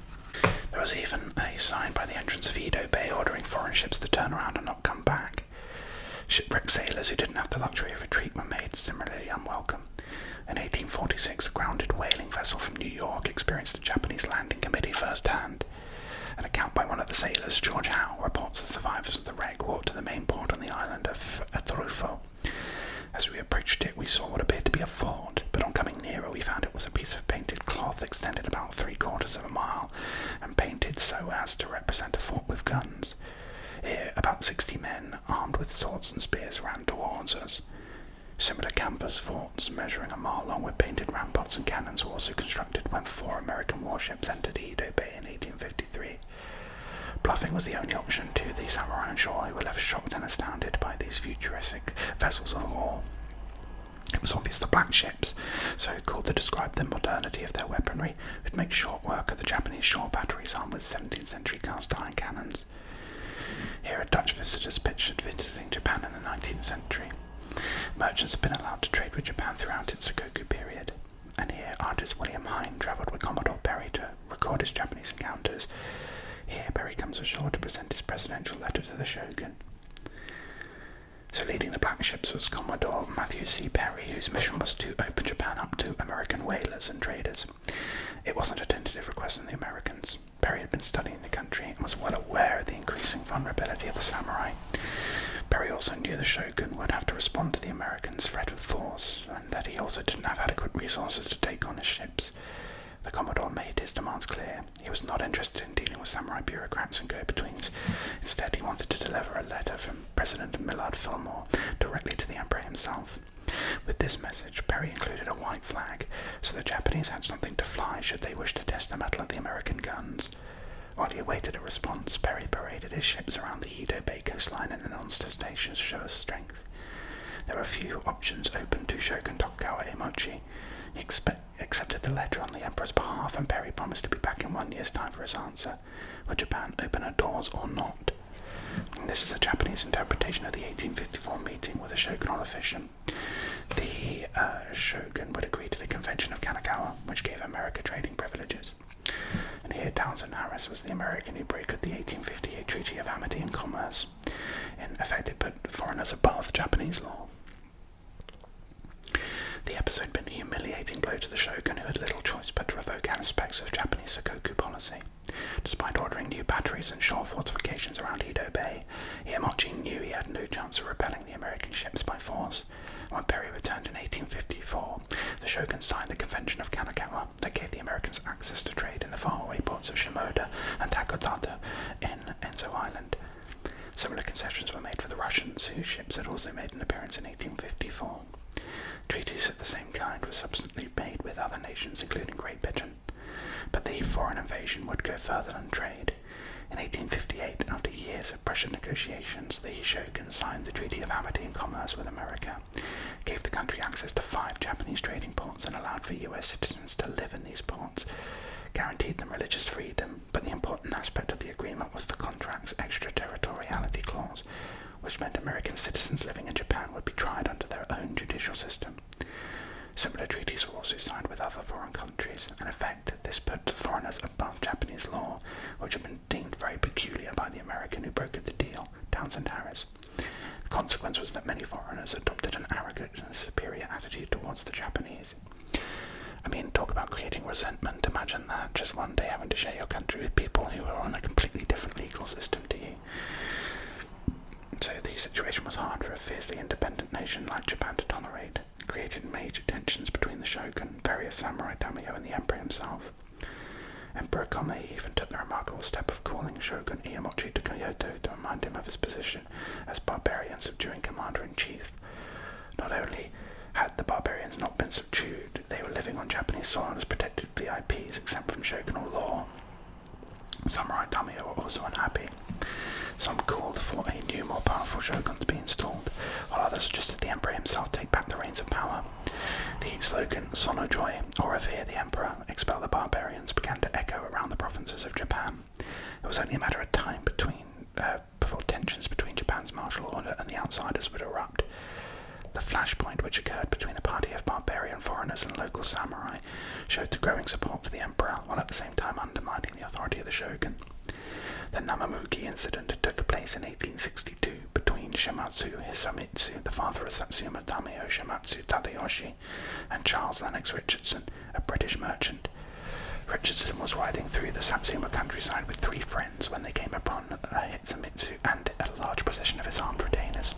There was even a sign by the entrance of Edo Bay ordering foreign ships to turn around and not come back. Shipwrecked sailors who didn't have the luxury of retreat were made similarly unwelcome. In 1846, a grounded whaling vessel from New York experienced a Japanese landing committee firsthand. An account by one of the sailors, George Howe, reports the survivors of the wreck walked to the main port on the island of Atrufo. As we approached it, we saw what appeared to be a fort, but on coming nearer we found it was a piece of painted cloth extended about 3/4 of a mile, and painted so as to represent a fort with guns. Here, about 60 men, armed with swords and spears, ran towards us. Similar canvas forts, measuring a mile long with painted ramparts and cannons, were also constructed when 4 American warships entered Edo Bay in 1853. Bluffing was the only option to the samurai on shore, who were left shocked and astounded by these futuristic vessels of war. It was obvious the black ships, so called to describe the modernity of their weaponry, would make short work of the Japanese shore batteries armed with 17th century cast iron cannons. Here are Dutch visitors pictured visiting Japan in the 19th century. Merchants have been allowed to trade with Japan throughout its sakoku period. And here artist William Hine travelled with Commodore Perry to record his Japanese encounters. Here Perry comes ashore to present his presidential letter to the shogun. So leading the black ships was Commodore Matthew C. Perry, whose mission was to open Japan up to American whalers and traders. It wasn't a tentative request from the Americans. Perry had been studying the country and was well aware of the increasing vulnerability of the samurai. Perry also knew the shogun would have to respond to the Americans' threat of force, and that he also didn't have adequate resources to take on his ships. The Commodore made his demands clear. He was not interested in dealing with samurai bureaucrats and go-betweens. Instead, he wanted to deliver a letter from President Millard Fillmore directly to the Emperor himself. With this message, Perry included a white flag, so the Japanese had something to fly should they wish to test the metal of the American guns. While he awaited a response, Perry paraded his ships around the Edo Bay coastline in an ostentatious show of strength. There were few options open to Shogun Tokugawa Iemochi. He accepted the letter on the Emperor's behalf, and Perry promised to be back in 1 year's time for his answer. Would Japan open her doors or not? And this is a Japanese interpretation of the 1854 meeting with the shogunal official. The shogun would agree to the Convention of Kanagawa, which gave America trading privileges. And here Townsend Harris was the American who brokered the 1858 Treaty of Amity and Commerce. In effect, it put foreigners above Japanese law. The episode had been a humiliating blow to the shogun, who had little choice but to revoke aspects of Japanese sakoku policy. Despite ordering new batteries and shore fortifications around Edo Bay, Iemochi knew he had no chance of repelling the American ships by force. When Perry returned in 1854, the shogun signed the Convention of Kanagawa that gave the Americans access to trade in the faraway ports of Shimoda and Takodata in Enzo Island. Similar concessions were made for the Russians, whose ships had also made an appearance in 1854. Treaties of the same kind were subsequently made with other nations, including Great Britain. But the foreign invasion would go further than trade. In 1858, after years of pressured negotiations, the shogun signed the Treaty of Amity and Commerce with America, gave the country access to 5 Japanese trading ports and allowed for US citizens to live in these ports, guaranteed them religious freedom, but the important aspect of the agreement was the contract's extraterritoriality clause, which meant American citizens living in Japan would be tried under their own judicial system. Similar treaties were also signed with other foreign countries. In effect, this put foreigners above Japanese law, which had been deemed very peculiar by the American who brokered the deal, Townsend Harris. The consequence was that many foreigners adopted an arrogant and superior attitude towards the Japanese. I mean, talk about creating resentment. Imagine that, just one day having to share your country with people who are on a completely different legal system to you. So the situation was hard for a fiercely independent nation like Japan to tolerate. It created major tensions between the shogun, various samurai daimyo, and the emperor himself. Emperor Komei even took the remarkable step of calling Shogun Iemochi to Kyoto to remind him of his position as barbarian subduing commander-in-chief. Not only had the barbarians not been subdued, they were living on Japanese soil as protected VIPs exempt from shogunal law. Samurai daimyo were also unhappy. Some called for a new, more powerful shogun to be installed, while others suggested the emperor himself take back the reins of power. The slogan "Sono-Joy," or "Revere the Emperor, expel the barbarians," began to echo around the provinces of Japan. It was only a matter of time before tensions between Japan's martial order and the outsiders would erupt. The flashpoint which occurred between a party of barbarian foreigners and local samurai showed the growing support for the emperor, while at the same time undermining the authority of the shogun. The Namamugi incident took place in 1862 between Shimatsu Hisamitsu, the father of Satsuma Daimyo Shimatsu Tadayoshi, and Charles Lennox Richardson, a British merchant. Richardson was riding through the Satsuma countryside with 3 friends when they came upon Hisamitsu and a large procession of his armed retainers.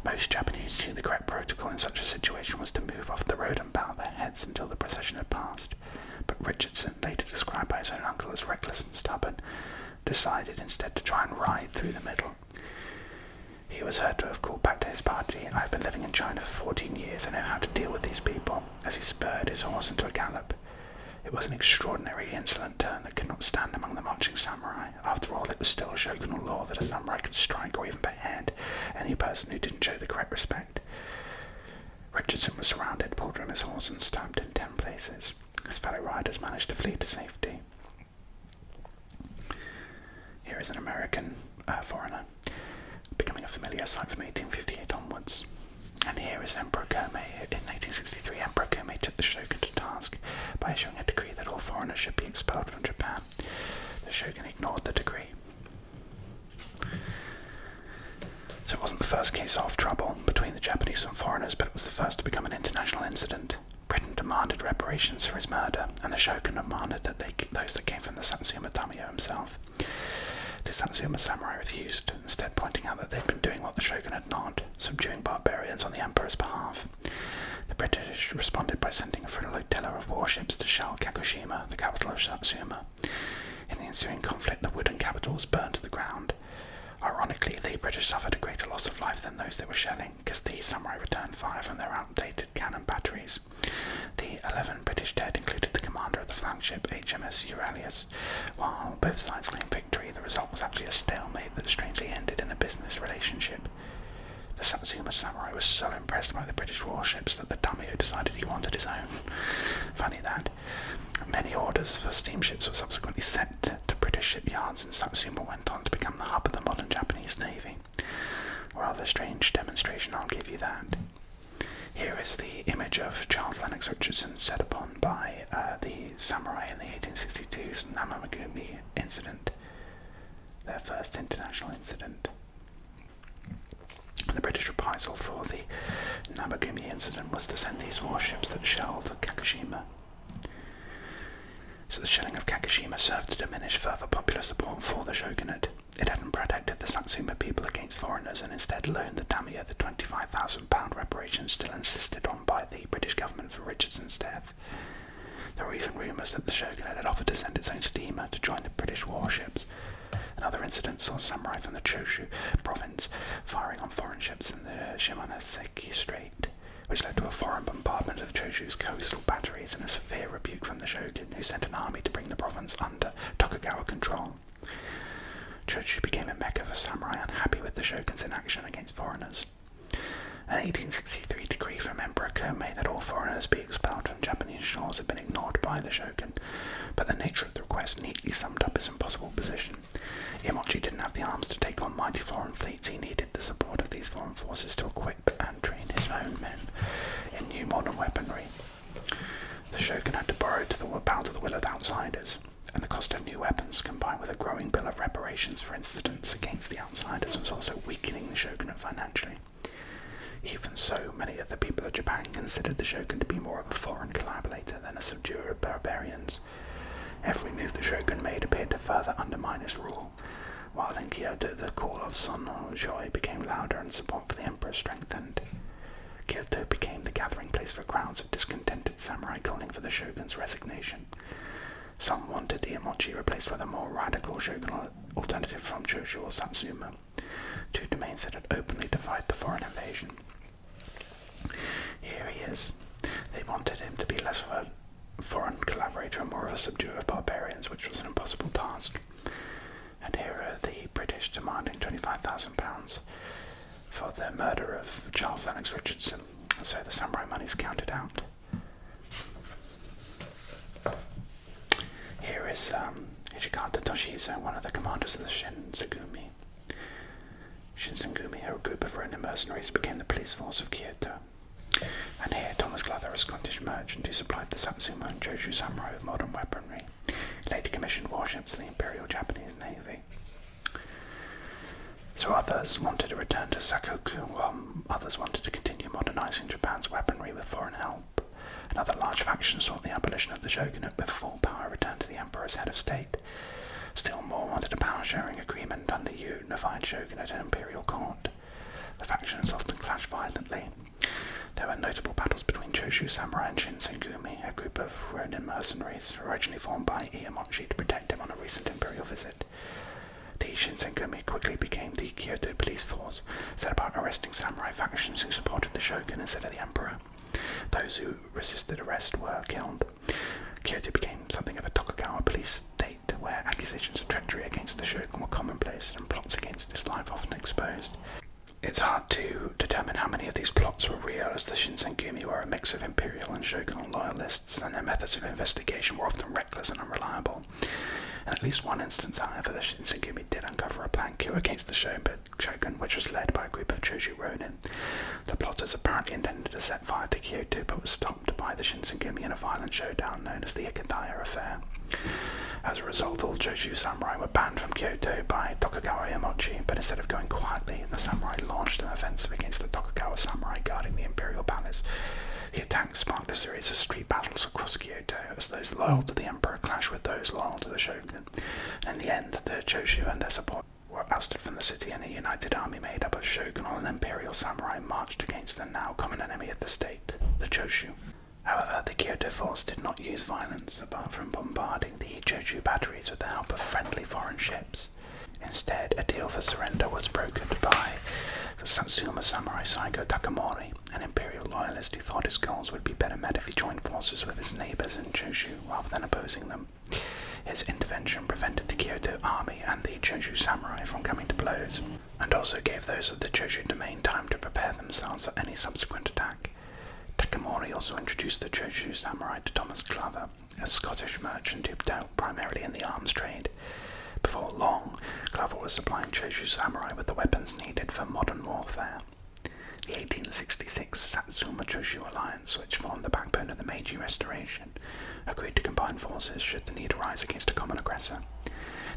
Most Japanese knew the correct protocol in such a situation was to move off the road and bow their heads until the procession had passed, but Richardson, later described by his own uncle as reckless and stubborn, decided instead to try and ride through the middle. He was heard to have called back to his party, "I've been living in China for 14 years and know how to deal with these people," as he spurred his horse into a gallop. It was an extraordinary, insolent turn that could not stand among the marching samurai. After all, it was still shogunal law that a samurai could strike or even behead any person who didn't show the correct respect. Richardson was surrounded, pulled from his horse, and stabbed in 10 places. His fellow riders managed to flee to safety. Here is an American foreigner, becoming a familiar sight from 1858 onwards. And here is Emperor Komei. In 1863, Emperor Komei took the shogun to task by issuing a decree that all foreigners should be expelled from Japan. The shogun ignored the decree. So it wasn't the first case of trouble between the Japanese and foreigners, but it was the first to become an international incident. Britain demanded reparations for his murder, and the shogun demanded that those that came from the Satsuma Daimyo himself. The Satsuma samurai refused, instead pointing out that they'd been doing what the shogun had not, subduing barbarians on the emperor's behalf. The British responded by sending a flotilla of warships to shell Kagoshima, the capital of Satsuma. In the ensuing conflict, the wooden capital was burned to the ground. Ironically, the British suffered a greater loss of life than those they were shelling, because the samurai returned fire from their outdated cannon batteries. The 11 British dead included the commander of the flagship HMS Euralius. While both sides claimed victory, the result was actually a stalemate that strangely ended in a business relationship. The Satsuma samurai was so impressed by the British warships that the Daimyo decided he wanted his own. Funny that. Many orders for steamships were subsequently sent to British shipyards, and Satsuma went on to become the hub of the modern Japanese Navy. A rather strange demonstration, I'll give you that. Here is the image of Charles Lennox Richardson set upon by the samurai in the 1862 Namamugi incident, their first international incident. The British reprisal for the Namamugi incident was to send these warships that shelled Kagoshima. So the shelling of Kagoshima served to diminish further popular support for the shogunate. It hadn't protected the Satsuma people against foreigners, and instead loaned the Daimyo the £25,000 reparations still insisted on by the British government for Richardson's death. There were even rumours that the shogunate had offered to send its own steamer to join the British warships. Another incident saw samurai from the Choshu province firing on foreign ships in the Shimonoseki Strait, which led to a foreign bombardment of Choshu's coastal batteries and a severe rebuke from the shogun, who sent an army to bring the province under Tokugawa control. Choshu became a mecca for samurai unhappy with the shogun's inaction against foreigners. An 1863 decree from Emperor Komei that all foreigners be expelled from Japanese shores had been ignored by the shogun, but the nature of the request neatly summed up his impossible position. Iemochi didn't have the arms to take on mighty foreign fleets. He needed the support of these foreign forces to equip and train his own men in new modern weaponry. The shogun had to bow to the will of outsiders, and the cost of new weapons, combined with a growing bill of reparations for incidents against the outsiders, was also weakening the shogunate financially. Even so, many of the people of Japan considered the shogun to be more of a foreign collaborator than a subduer of barbarians. Every move the shogun made appeared to further undermine his rule. While in Kyoto the call of Son Joy became louder and support for the emperor strengthened. Kyoto became the gathering place for crowds of discontented samurai calling for the shogun's resignation. Some wanted Iemochi replaced with a more radical shogunal alternative from Choshu or Satsuma, two domains that had openly defied the foreign invasion. Here he is. They wanted him to be less of a foreign collaborator and more of a subduer of barbarians, which was an impossible task. And here are the British demanding £25,000 for the murder of Charles Lennox Richardson, so the samurai money is counted out. Here is Hijikata Toshizo, one of the commanders of the Shinsengumi. Shinsengumi, a group of Ronin mercenaries, became the police force of Kyoto. And here Thomas Glover, a Scottish merchant who supplied the Satsuma and Choshu samurai with modern weaponry, later commissioned warships to the Imperial Japanese Navy. So others wanted to return to Sakoku, while others wanted to continue modernizing Japan's weaponry with foreign help. Another large faction sought the abolition of the shogunate with full power returned to the emperor as head of state. Still more wanted a power-sharing agreement under unified shogunate and imperial court. The factions often clashed violently. There were notable battles between Choshu samurai and Shinsengumi, a group of Ronin mercenaries originally formed by Iemochi to protect him on a recent imperial visit. The Shinsengumi quickly became the Kyoto police force, set about arresting samurai factions who supported the shogun instead of the emperor. Those who resisted arrest were killed. Kyoto became something of a Tokugawa police state, where accusations of treachery against the shogun were commonplace and plots against his life often exposed. It's hard to determine how many of these plots were real, as the Shinsengumi were a mix of imperial and shogunal loyalists, and their methods of investigation were often reckless and unreliable. In at least one instance, however, the Shinsengumi did uncover a planned coup against the shogun, which was led by a group of Choshu Ronin. The plotters apparently intended to set fire to Kyoto, but was stopped by the Shinsengumi in a violent showdown known as the Ikadaya Affair. As a result, all Choshu samurai were banned from Kyoto by Tokugawa Iemochi, but instead of going quietly, the samurai launched an offensive against the Tokugawa samurai guarding the imperial palace. The attack sparked a series of street battles across Kyoto, as those loyal to the emperor clashed with those loyal to the shogun. And in the end, the Choshu and their support were ousted from the city, and a united army made up of shogunal and imperial samurai marched against the now common enemy of the state, the Choshu. However, the Kyoto force did not use violence, apart from bombarding the Choshu batteries with the help of friendly foreign ships. Instead, a deal for surrender was brokered by the Satsuma samurai Saigo Takamori, an imperial loyalist who thought his goals would be better met if he joined forces with his neighbours in Choshu rather than opposing them. His intervention prevented the Kyoto army and the Choshu samurai from coming to blows, and also gave those of the Choshu domain time to prepare themselves for any subsequent attack. Takamori also introduced the Choshu samurai to Thomas Glover, a Scottish merchant who dealt primarily in the arms trade. Before long, Glover was supplying Choshu samurai with the weapons needed for modern warfare. The 1866 Satsuma-Choshu alliance, which formed the backbone of the Meiji Restoration, agreed to combine forces should the need arise against a common aggressor.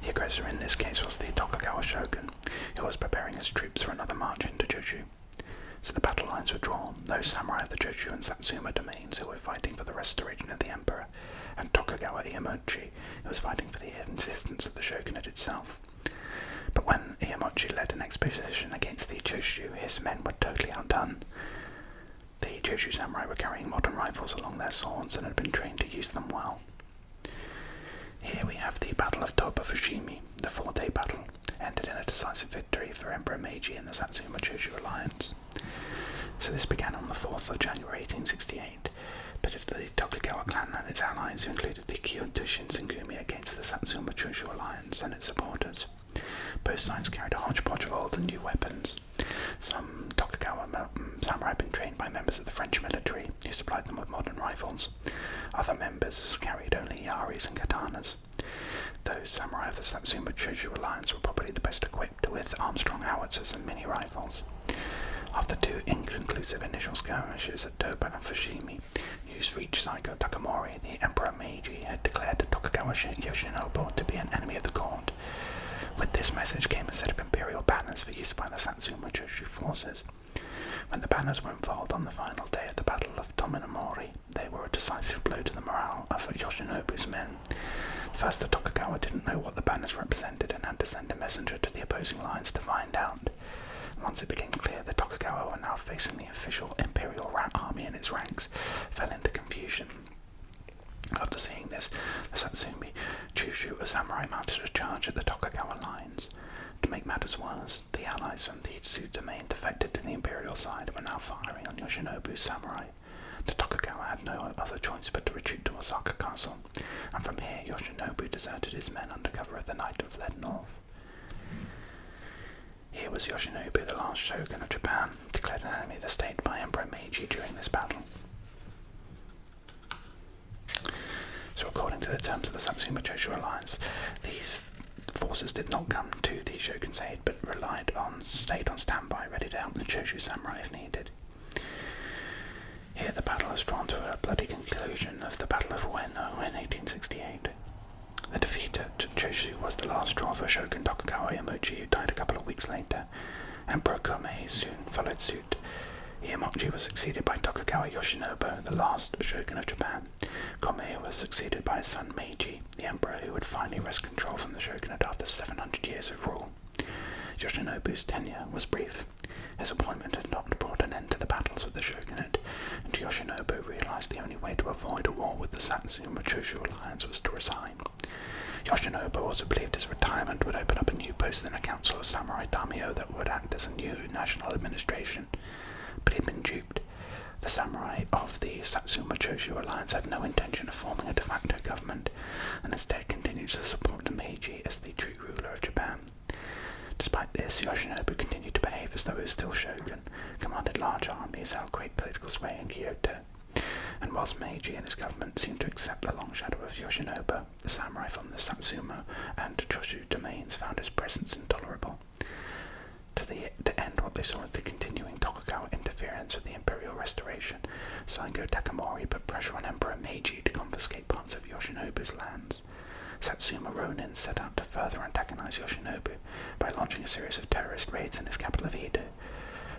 The aggressor in this case was the Tokugawa shogun, who was preparing his troops for another march into Choshu. So the battle lines were drawn, those samurai of the Choshu and Satsuma domains who were fighting for the restoration of the emperor, and Tokugawa Iemochi, who was fighting for the insistence of the shogunate itself. But when Iemochi led an expedition against the Choshu, his men were totally outdone. The Choshu samurai were carrying modern rifles along their swords and had been trained to use them well. Here we have the Battle of Toba Fushimi. The 4-day battle ended in a decisive victory for Emperor Meiji and the Satsuma-Choshu alliance. So this began on the 4th of January 1868, but the Tokugawa clan and its allies, who included the Kyoto Shinsengumi, against the Satsuma-Choshu alliance and its supporters. Both sides carried a hodgepodge of old and new weapons. Some Tokugawa samurai had been trained by members of the French military, who supplied them with modern rifles. Other members carried only yaris and katanas. Those samurai of the Satsuma Choshu alliance were probably the best equipped with Armstrong howitzers and mini rifles. After two inconclusive initial skirmishes at Toba and Fushimi, news reached Saigo Takamori, the Emperor Meiji had declared Tokugawa Yoshinobu to be an enemy of the court. With this message came a set of imperial banners for use by the Satsuma Choshu forces. When the banners were unfurled on the final day of the Battle of Tominamori, they were a decisive blow to the morale of Yoshinobu's men. First, the Tokugawa didn't know what the banners represented and had to send a messenger to the opposing lines to find out. Once it became clear the Tokugawa were now facing the official imperial army in its ranks, fell into confusion. After seeing this, the Satsuma Choshu samurai mounted a charge at the Tokugawa lines. To make matters worse, the allies from the Itsu domain defected to the imperial side and were now firing on Yoshinobu's samurai. The Tokugawa had no other choice but to retreat to Osaka Castle, and from here Yoshinobu deserted his men under cover of the night and fled north. Here was Yoshinobu, the last shogun of Japan, declared an enemy of the state by Emperor Meiji during this battle. So according to the terms of the Satsuma Choshu alliance, these forces did not come to the shogun's aid, but stayed on standby, ready to help the Choshu samurai if needed. Here the battle is drawn to a bloody conclusion of the Battle of Ueno in 1868. The defeat at Choshu was the last straw for Shogun Tokugawa Iemochi, who died a couple of weeks later. Emperor Komei soon followed suit. Iemochi was succeeded by Tokugawa Yoshinobu, the last shogun of Japan. Komei was succeeded by his son Meiji, the emperor who would finally wrest control from the shogunate after 700 years of rule. Yoshinobu's tenure was brief. His appointment had not brought an end to the battles with the shogunate, and Yoshinobu realized the only way to avoid a war with the Satsuma Choshu alliance was to resign. Yoshinobu also believed his retirement would open up a new post in a council of samurai Daimyo that would act as a new national administration. But he had been duped. The samurai of the Satsuma Choshu alliance had no intention of forming a de facto government, and instead continued to support Meiji as the true ruler of Japan. Despite this, Yoshinobu continued to behave as though he was still shogun, commanded large armies, held great political sway in Kyoto. And whilst Meiji and his government seemed to accept the long shadow of Yoshinobu, the samurai from the Satsuma and Choshu domains found his presence intolerable. To end what they saw as the continuing Tokugawa interference with the imperial restoration, Saigo Takamori put pressure on Emperor Meiji to confiscate parts of Yoshinobu's lands. Satsuma Ronin set out to further antagonize Yoshinobu by launching a series of terrorist raids in his capital of Edo.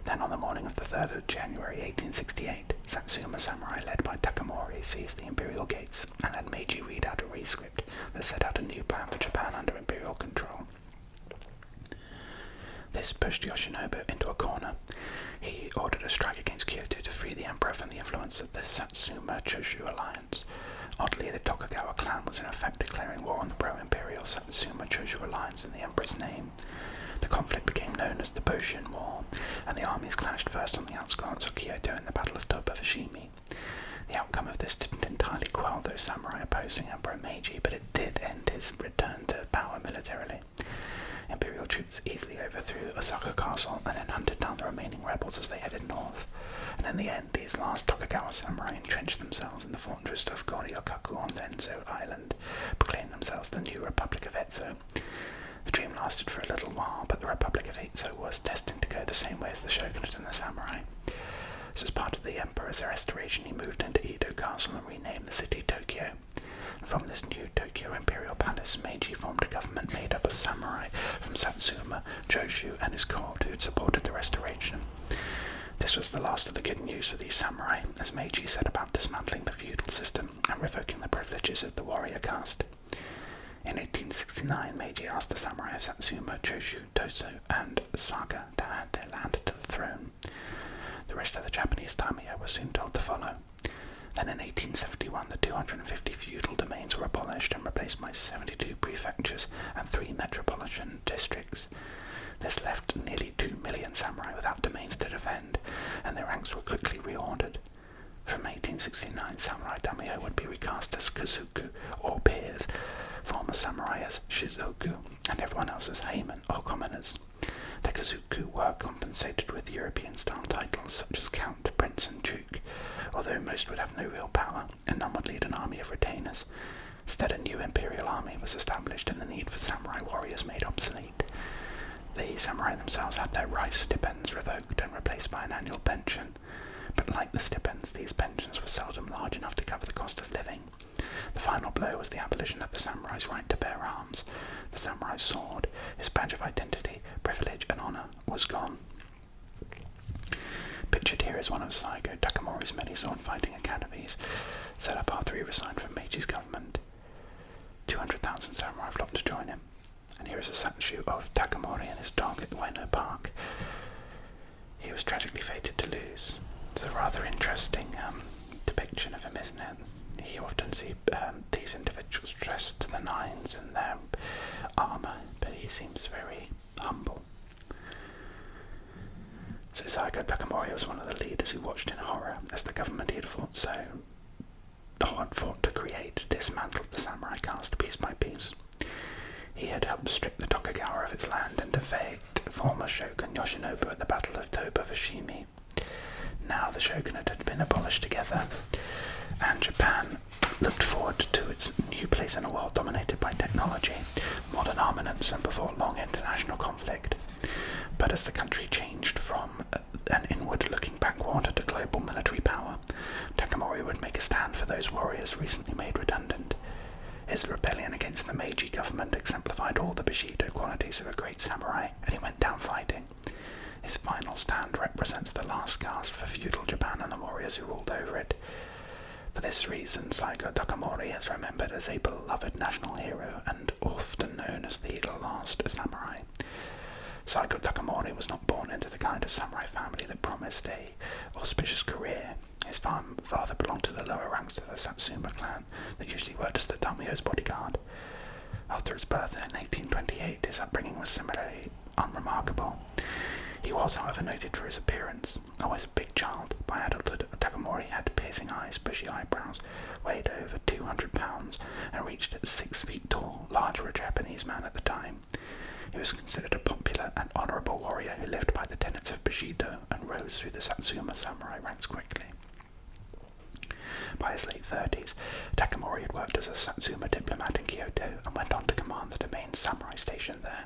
Then on the morning of the 3rd of January 1868, Satsuma samurai led by Takamori seized the imperial gates and had Meiji read out a rescript that set out a new plan for Japan under imperial control. This pushed Yoshinobu into a corner. He ordered a strike against Kyoto to free the emperor from the influence of the Satsuma Choshu alliance. Oddly, the Tokugawa clan was in effect declaring war on the pro-imperial Satsuma Choshu alliance in the emperor's name. The conflict became known as the Boshin War, and the armies clashed first on the outskirts of Kyoto in the Battle of Toba Fushimi. The outcome of this didn't entirely quell those samurai opposing Emperor Meiji, but it did end his return to power militarily. Imperial troops easily overthrew Osaka Castle and then hunted down the remaining rebels as they headed north, and in the end these last Tokugawa samurai entrenched themselves in the fortress of Goryokaku on Zenzo Island, proclaiming themselves the new Republic of Etso. The dream lasted for a little while, but the Republic of Etso was destined to go the same way as the shogunate and the samurai. So as part of the emperor's restoration, he moved into Edo Castle and renamed the city Tokyo. From this new Tokyo Imperial Palace, Meiji formed a government made up of samurai from Satsuma, Choshu, and his court who had supported the restoration. This was the last of the good news for these samurai, as Meiji set about dismantling the feudal system and revoking the privileges of the warrior caste. In 1869, Meiji asked the samurai of Satsuma, Choshu, Toso, and Saga to add their land to the throne. The rest of the Japanese daimyo were soon told to follow. Then in 1871, the 250 feudal domains were abolished and replaced by 72 prefectures and 3 metropolitan districts. This left nearly 2 million samurai without domains to defend, and their ranks were quickly reordered. From 1869, samurai daimyo would be recast as kazuku, or peers, former samurai as shizoku, and everyone else as heimin, or commoners. The kazuku were compensated with European-style titles such as Count, Prince and Duke, although most would have no real power, and none would lead an army of retainers. Instead, a new imperial army was established and the need for samurai warriors made obsolete. The samurai themselves had their rice stipends revoked and replaced by an annual pension, but like the stipends, these pensions were seldom large enough to cover the cost of living. The final blow was the abolition of the samurai's right to bear arms. The samurai's sword, his badge of identity, privilege and honour, was gone. Pictured here is one of Saigo Takamori's many sword-fighting academies, set up after he resigned from Meiji government. 200,000 samurai flocked to join him. And here is a statue of Takamori and his dog at Ueno Park. He was tragically fated to lose. It's a rather interesting depiction of him, isn't it? You often see these individuals dressed to the nines in their armour, but he seems very humble. So Saigo Takamori was one of the leaders who watched in horror as the government he had fought to create dismantled the samurai caste piece by piece. He had helped strip the Tokugawa of its land and defeat former shogun Yoshinobu at the Battle of Toba Fushimi. Now the shogunate had been abolished together, and Japan looked forward to its new place in a world dominated by technology, modern armaments, and before long international conflict. But as the country changed from an inward-looking backwater to global military power, Takamori would make a stand for those warriors recently made redundant. His rebellion against the Meiji government exemplified all the Bushido qualities of a great samurai, and he went down fighting. His final stand represents the last gasp for feudal Japan and the warriors who ruled over it. For this reason, Saigo Takamori is remembered as a beloved national hero and often known as the last samurai. Saigo Takamori was not born into the kind of samurai family that promised a auspicious career. His father belonged to the lower ranks of the Satsuma clan that usually worked as the Daimyo's bodyguard. After his birth in 1828, his upbringing was similarly unremarkable. He was, however, noted for his appearance. Always a big child, by adulthood, Takamori had piercing eyes, bushy eyebrows, weighed over 200 pounds, and reached at 6 feet tall, large for a Japanese man at the time. He was considered a popular and honourable warrior who lived by the tenets of Bushido and rose through the Satsuma samurai ranks quickly. By his late 30s, Takamori had worked as a Satsuma diplomat in Kyoto and went on to command the main samurai station there.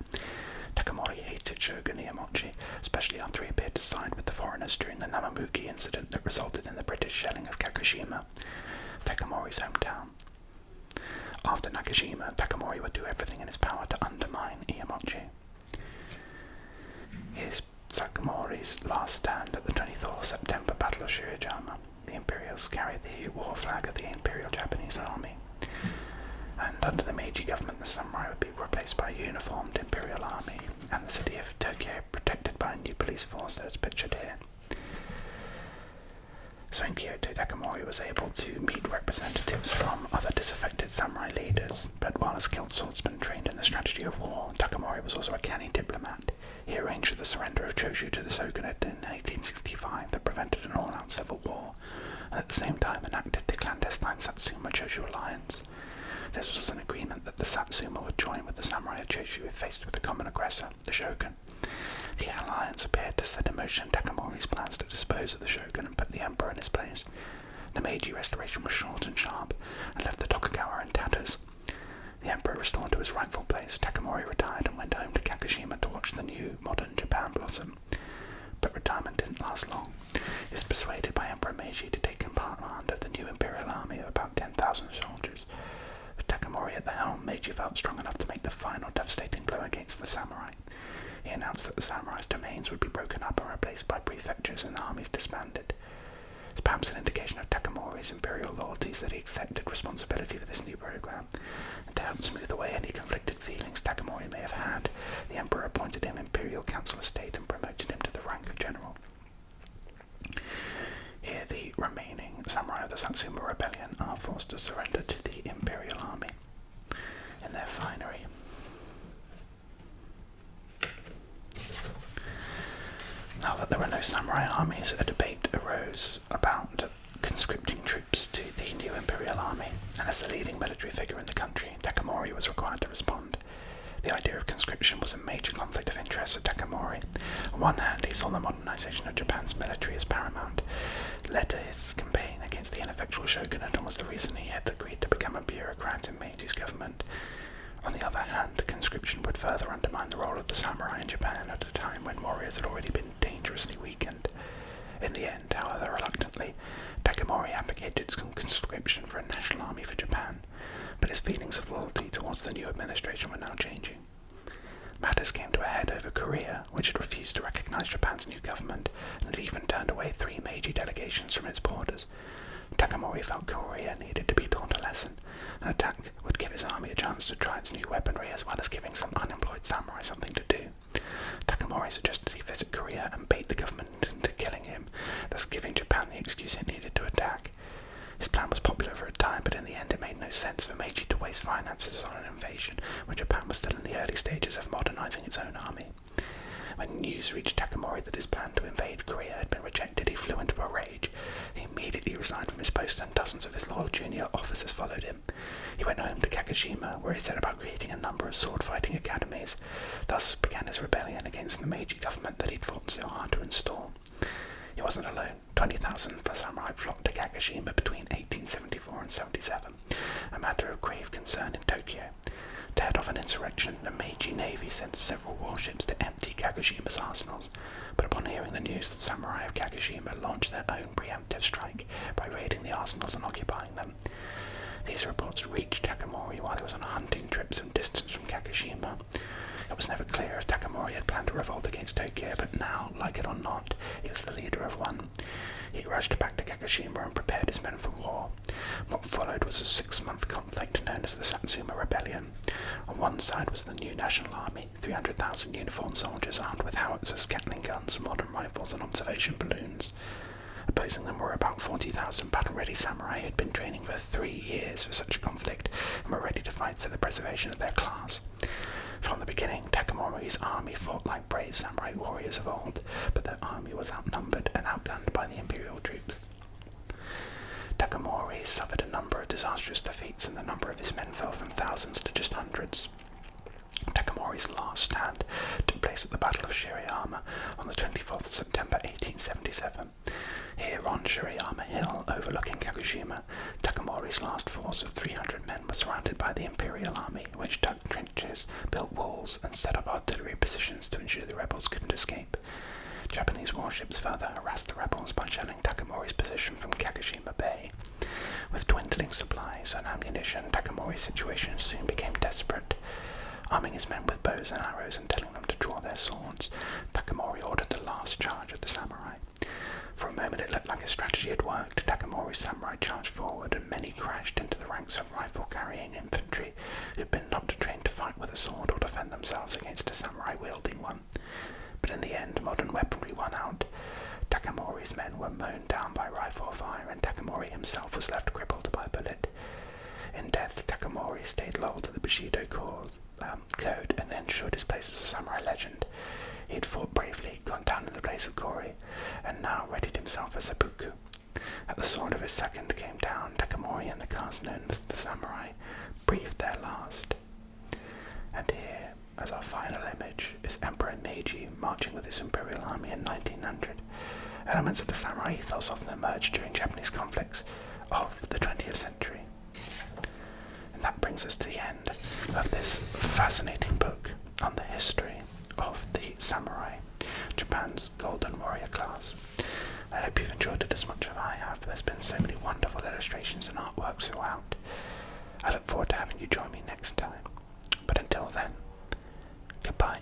Takamori hated Shogun Iemochi, especially after he appeared to side with the foreigners during the Namamuki incident that resulted in the British shelling of Kagoshima, Takamori's hometown. After Nakajima, Takamori would do everything in his power to undermine Iemochi. Here's Takamori's last stand at the 24th September Battle of Shirijama. The Imperials carried the war flag of the Imperial Japanese Army, and under the Meiji government the samurai would be replaced by a uniformed Imperial Army, and the city of Tokyo protected by a new police force that is pictured here. So in Kyoto, Takamori was able to meet representatives from other disaffected samurai leaders, but while a skilled swordsman trained in the strategy of war, Takamori was also a canny diplomat. He arranged for the surrender of Choshu to the shogunate in 1865 that prevented an all-out civil war, and at the same time enacted the clandestine Satsuma-Choshu alliance. This was an agreement that the Satsuma would join with the samurai of Choshu if faced with a common aggressor, the shogun. The alliance appeared to set in motion Takamori's plans to dispose of the shogun and put the emperor in his place. The Meiji restoration was short and sharp, and left the Tokugawa in tatters. The emperor restored to his rightful place, Takamori retired and went home to Kagoshima to watch the new modern Japan blossom. But retirement didn't last long. He was persuaded by Emperor Meiji to take command of the new imperial army of about 10,000 soldiers. With Takamori at the helm, Meiji felt strong enough to make the final devastating blow against the samurai. He announced that the samurai's domains would be broken up and replaced by prefectures and the armies disbanded. It's perhaps an indication of Takamori's imperial loyalties that he accepted responsibility for this new program, and to help smooth away any conflicted feelings Takamori may have had, the emperor appointed him imperial council of state and promoted him to the rank of general. Here the remaining samurai of the Satsuma rebellion are forced to surrender to the imperial army in their finery. Now that there were no samurai armies, a debate arose about conscripting troops to the new imperial army, and as the leading military figure in the country, Takamori was required to respond. The idea of conscription was a major conflict of interest for Takamori. On one hand, he saw the modernization of Japan's military as paramount, led to his campaign against the ineffectual shogunate, and was the reason he had agreed to become a bureaucrat in Meiji's government. On the other hand, conscription would further undermine the role of the samurai in Japan at a time when warriors had already been dangerously weakened. In the end, however reluctantly, Takamori advocated conscription for a national army for Japan, but his feelings of loyalty towards the new administration were now changing. Matters came to a head over Korea, which had refused to recognize Japan's new government and had even turned away 3 Meiji delegations from its borders. Takamori felt Korea needed to be taught a lesson. An attack would give his army a chance to try its new weaponry, as well as giving some unemployed samurai something to do. Takamori suggested he visit Korea and bait the government into killing him, thus giving Japan the excuse it needed to attack. His plan was popular for a time, but in the end it made no sense for Meiji to waste finances on an invasion when Japan was still in the early stages of modernizing its own army. When news reached Takamori that his plan to invade Korea had been rejected, he flew into a rage. He immediately resigned from his post, and dozens of his loyal junior officers followed him. He went home to Kagoshima, where he set about creating a number of sword-fighting academies. Thus began his rebellion against the Meiji government that he'd fought so hard to install. He wasn't alone. 20,000 samurai flocked to Kagoshima between 1874 and 77, a matter of grave concern in Tokyo. To head off an insurrection, the Meiji Navy sent several warships to empty Kagoshima's arsenals, but upon hearing the news, the samurai of Kagoshima launched their own preemptive strike by raiding the arsenals and occupying them. These reports reached Takamori while he was on a hunting trip some distance from Kagoshima. It was never clear if Takamori had planned to revolt against Tokyo, but now, like it or not, he was the leader of one. He rushed back to Kagoshima and prepared his men for war. What followed was a 6-month conflict known as the Satsuma Rebellion. On one side was the new national army, 300,000 uniformed soldiers armed with howitzers, Gatling guns, modern rifles, and observation balloons. Opposing them were about 40,000 battle-ready samurai who had been training for 3 years for such a conflict and were ready to fight for the preservation of their class. From the beginning, Takamori's army fought like brave samurai warriors of old, but their army was outnumbered and outgunned by the imperial troops. Takamori suffered a number of disastrous defeats, and the number of his men fell from thousands to just hundreds. Takamori's last stand took place at the Battle of Shirayama on the 24th September 1877. Here on Shirayama Hill, overlooking Kagoshima, Takamori's last force of 300 men was surrounded by the imperial army, which dug trenches, built walls, and set up artillery positions to ensure the rebels couldn't escape. Japanese warships further harassed the rebels by shelling Takamori's position from Kagoshima Bay. With dwindling supplies and ammunition, Takamori's situation soon became desperate. Arming his men with bows and arrows and telling them to draw their swords, Takamori ordered the last charge of the samurai. For a moment it looked like his strategy had worked. Takamori's samurai charged forward, and many crashed into the ranks of rifle-carrying infantry who had been not trained to fight with a sword or defend themselves against a samurai wielding one. But in the end, modern weaponry won out. Takamori's men were mown down by rifle fire, and Takamori himself was left crippled by a bullet. In death, Takamori stayed loyal to the Bushido code and ensured his place as a samurai legend. He had fought bravely, gone down in the place of glory, and now readied himself as seppuku. At the sword of his second came down, Takamori and the caste known as the samurai breathed their last. And here, as our final image, is Emperor Meiji marching with his imperial army in 1900. Elements of the samurai ethos often emerged during Japanese conflicts of the 20th century. And that brings us to the end of this fascinating book on the history of the samurai, Japan's golden warrior class. I hope you've enjoyed it as much as I have. There's been so many wonderful illustrations and artwork throughout. I look forward to having you join me next time. But until then, goodbye.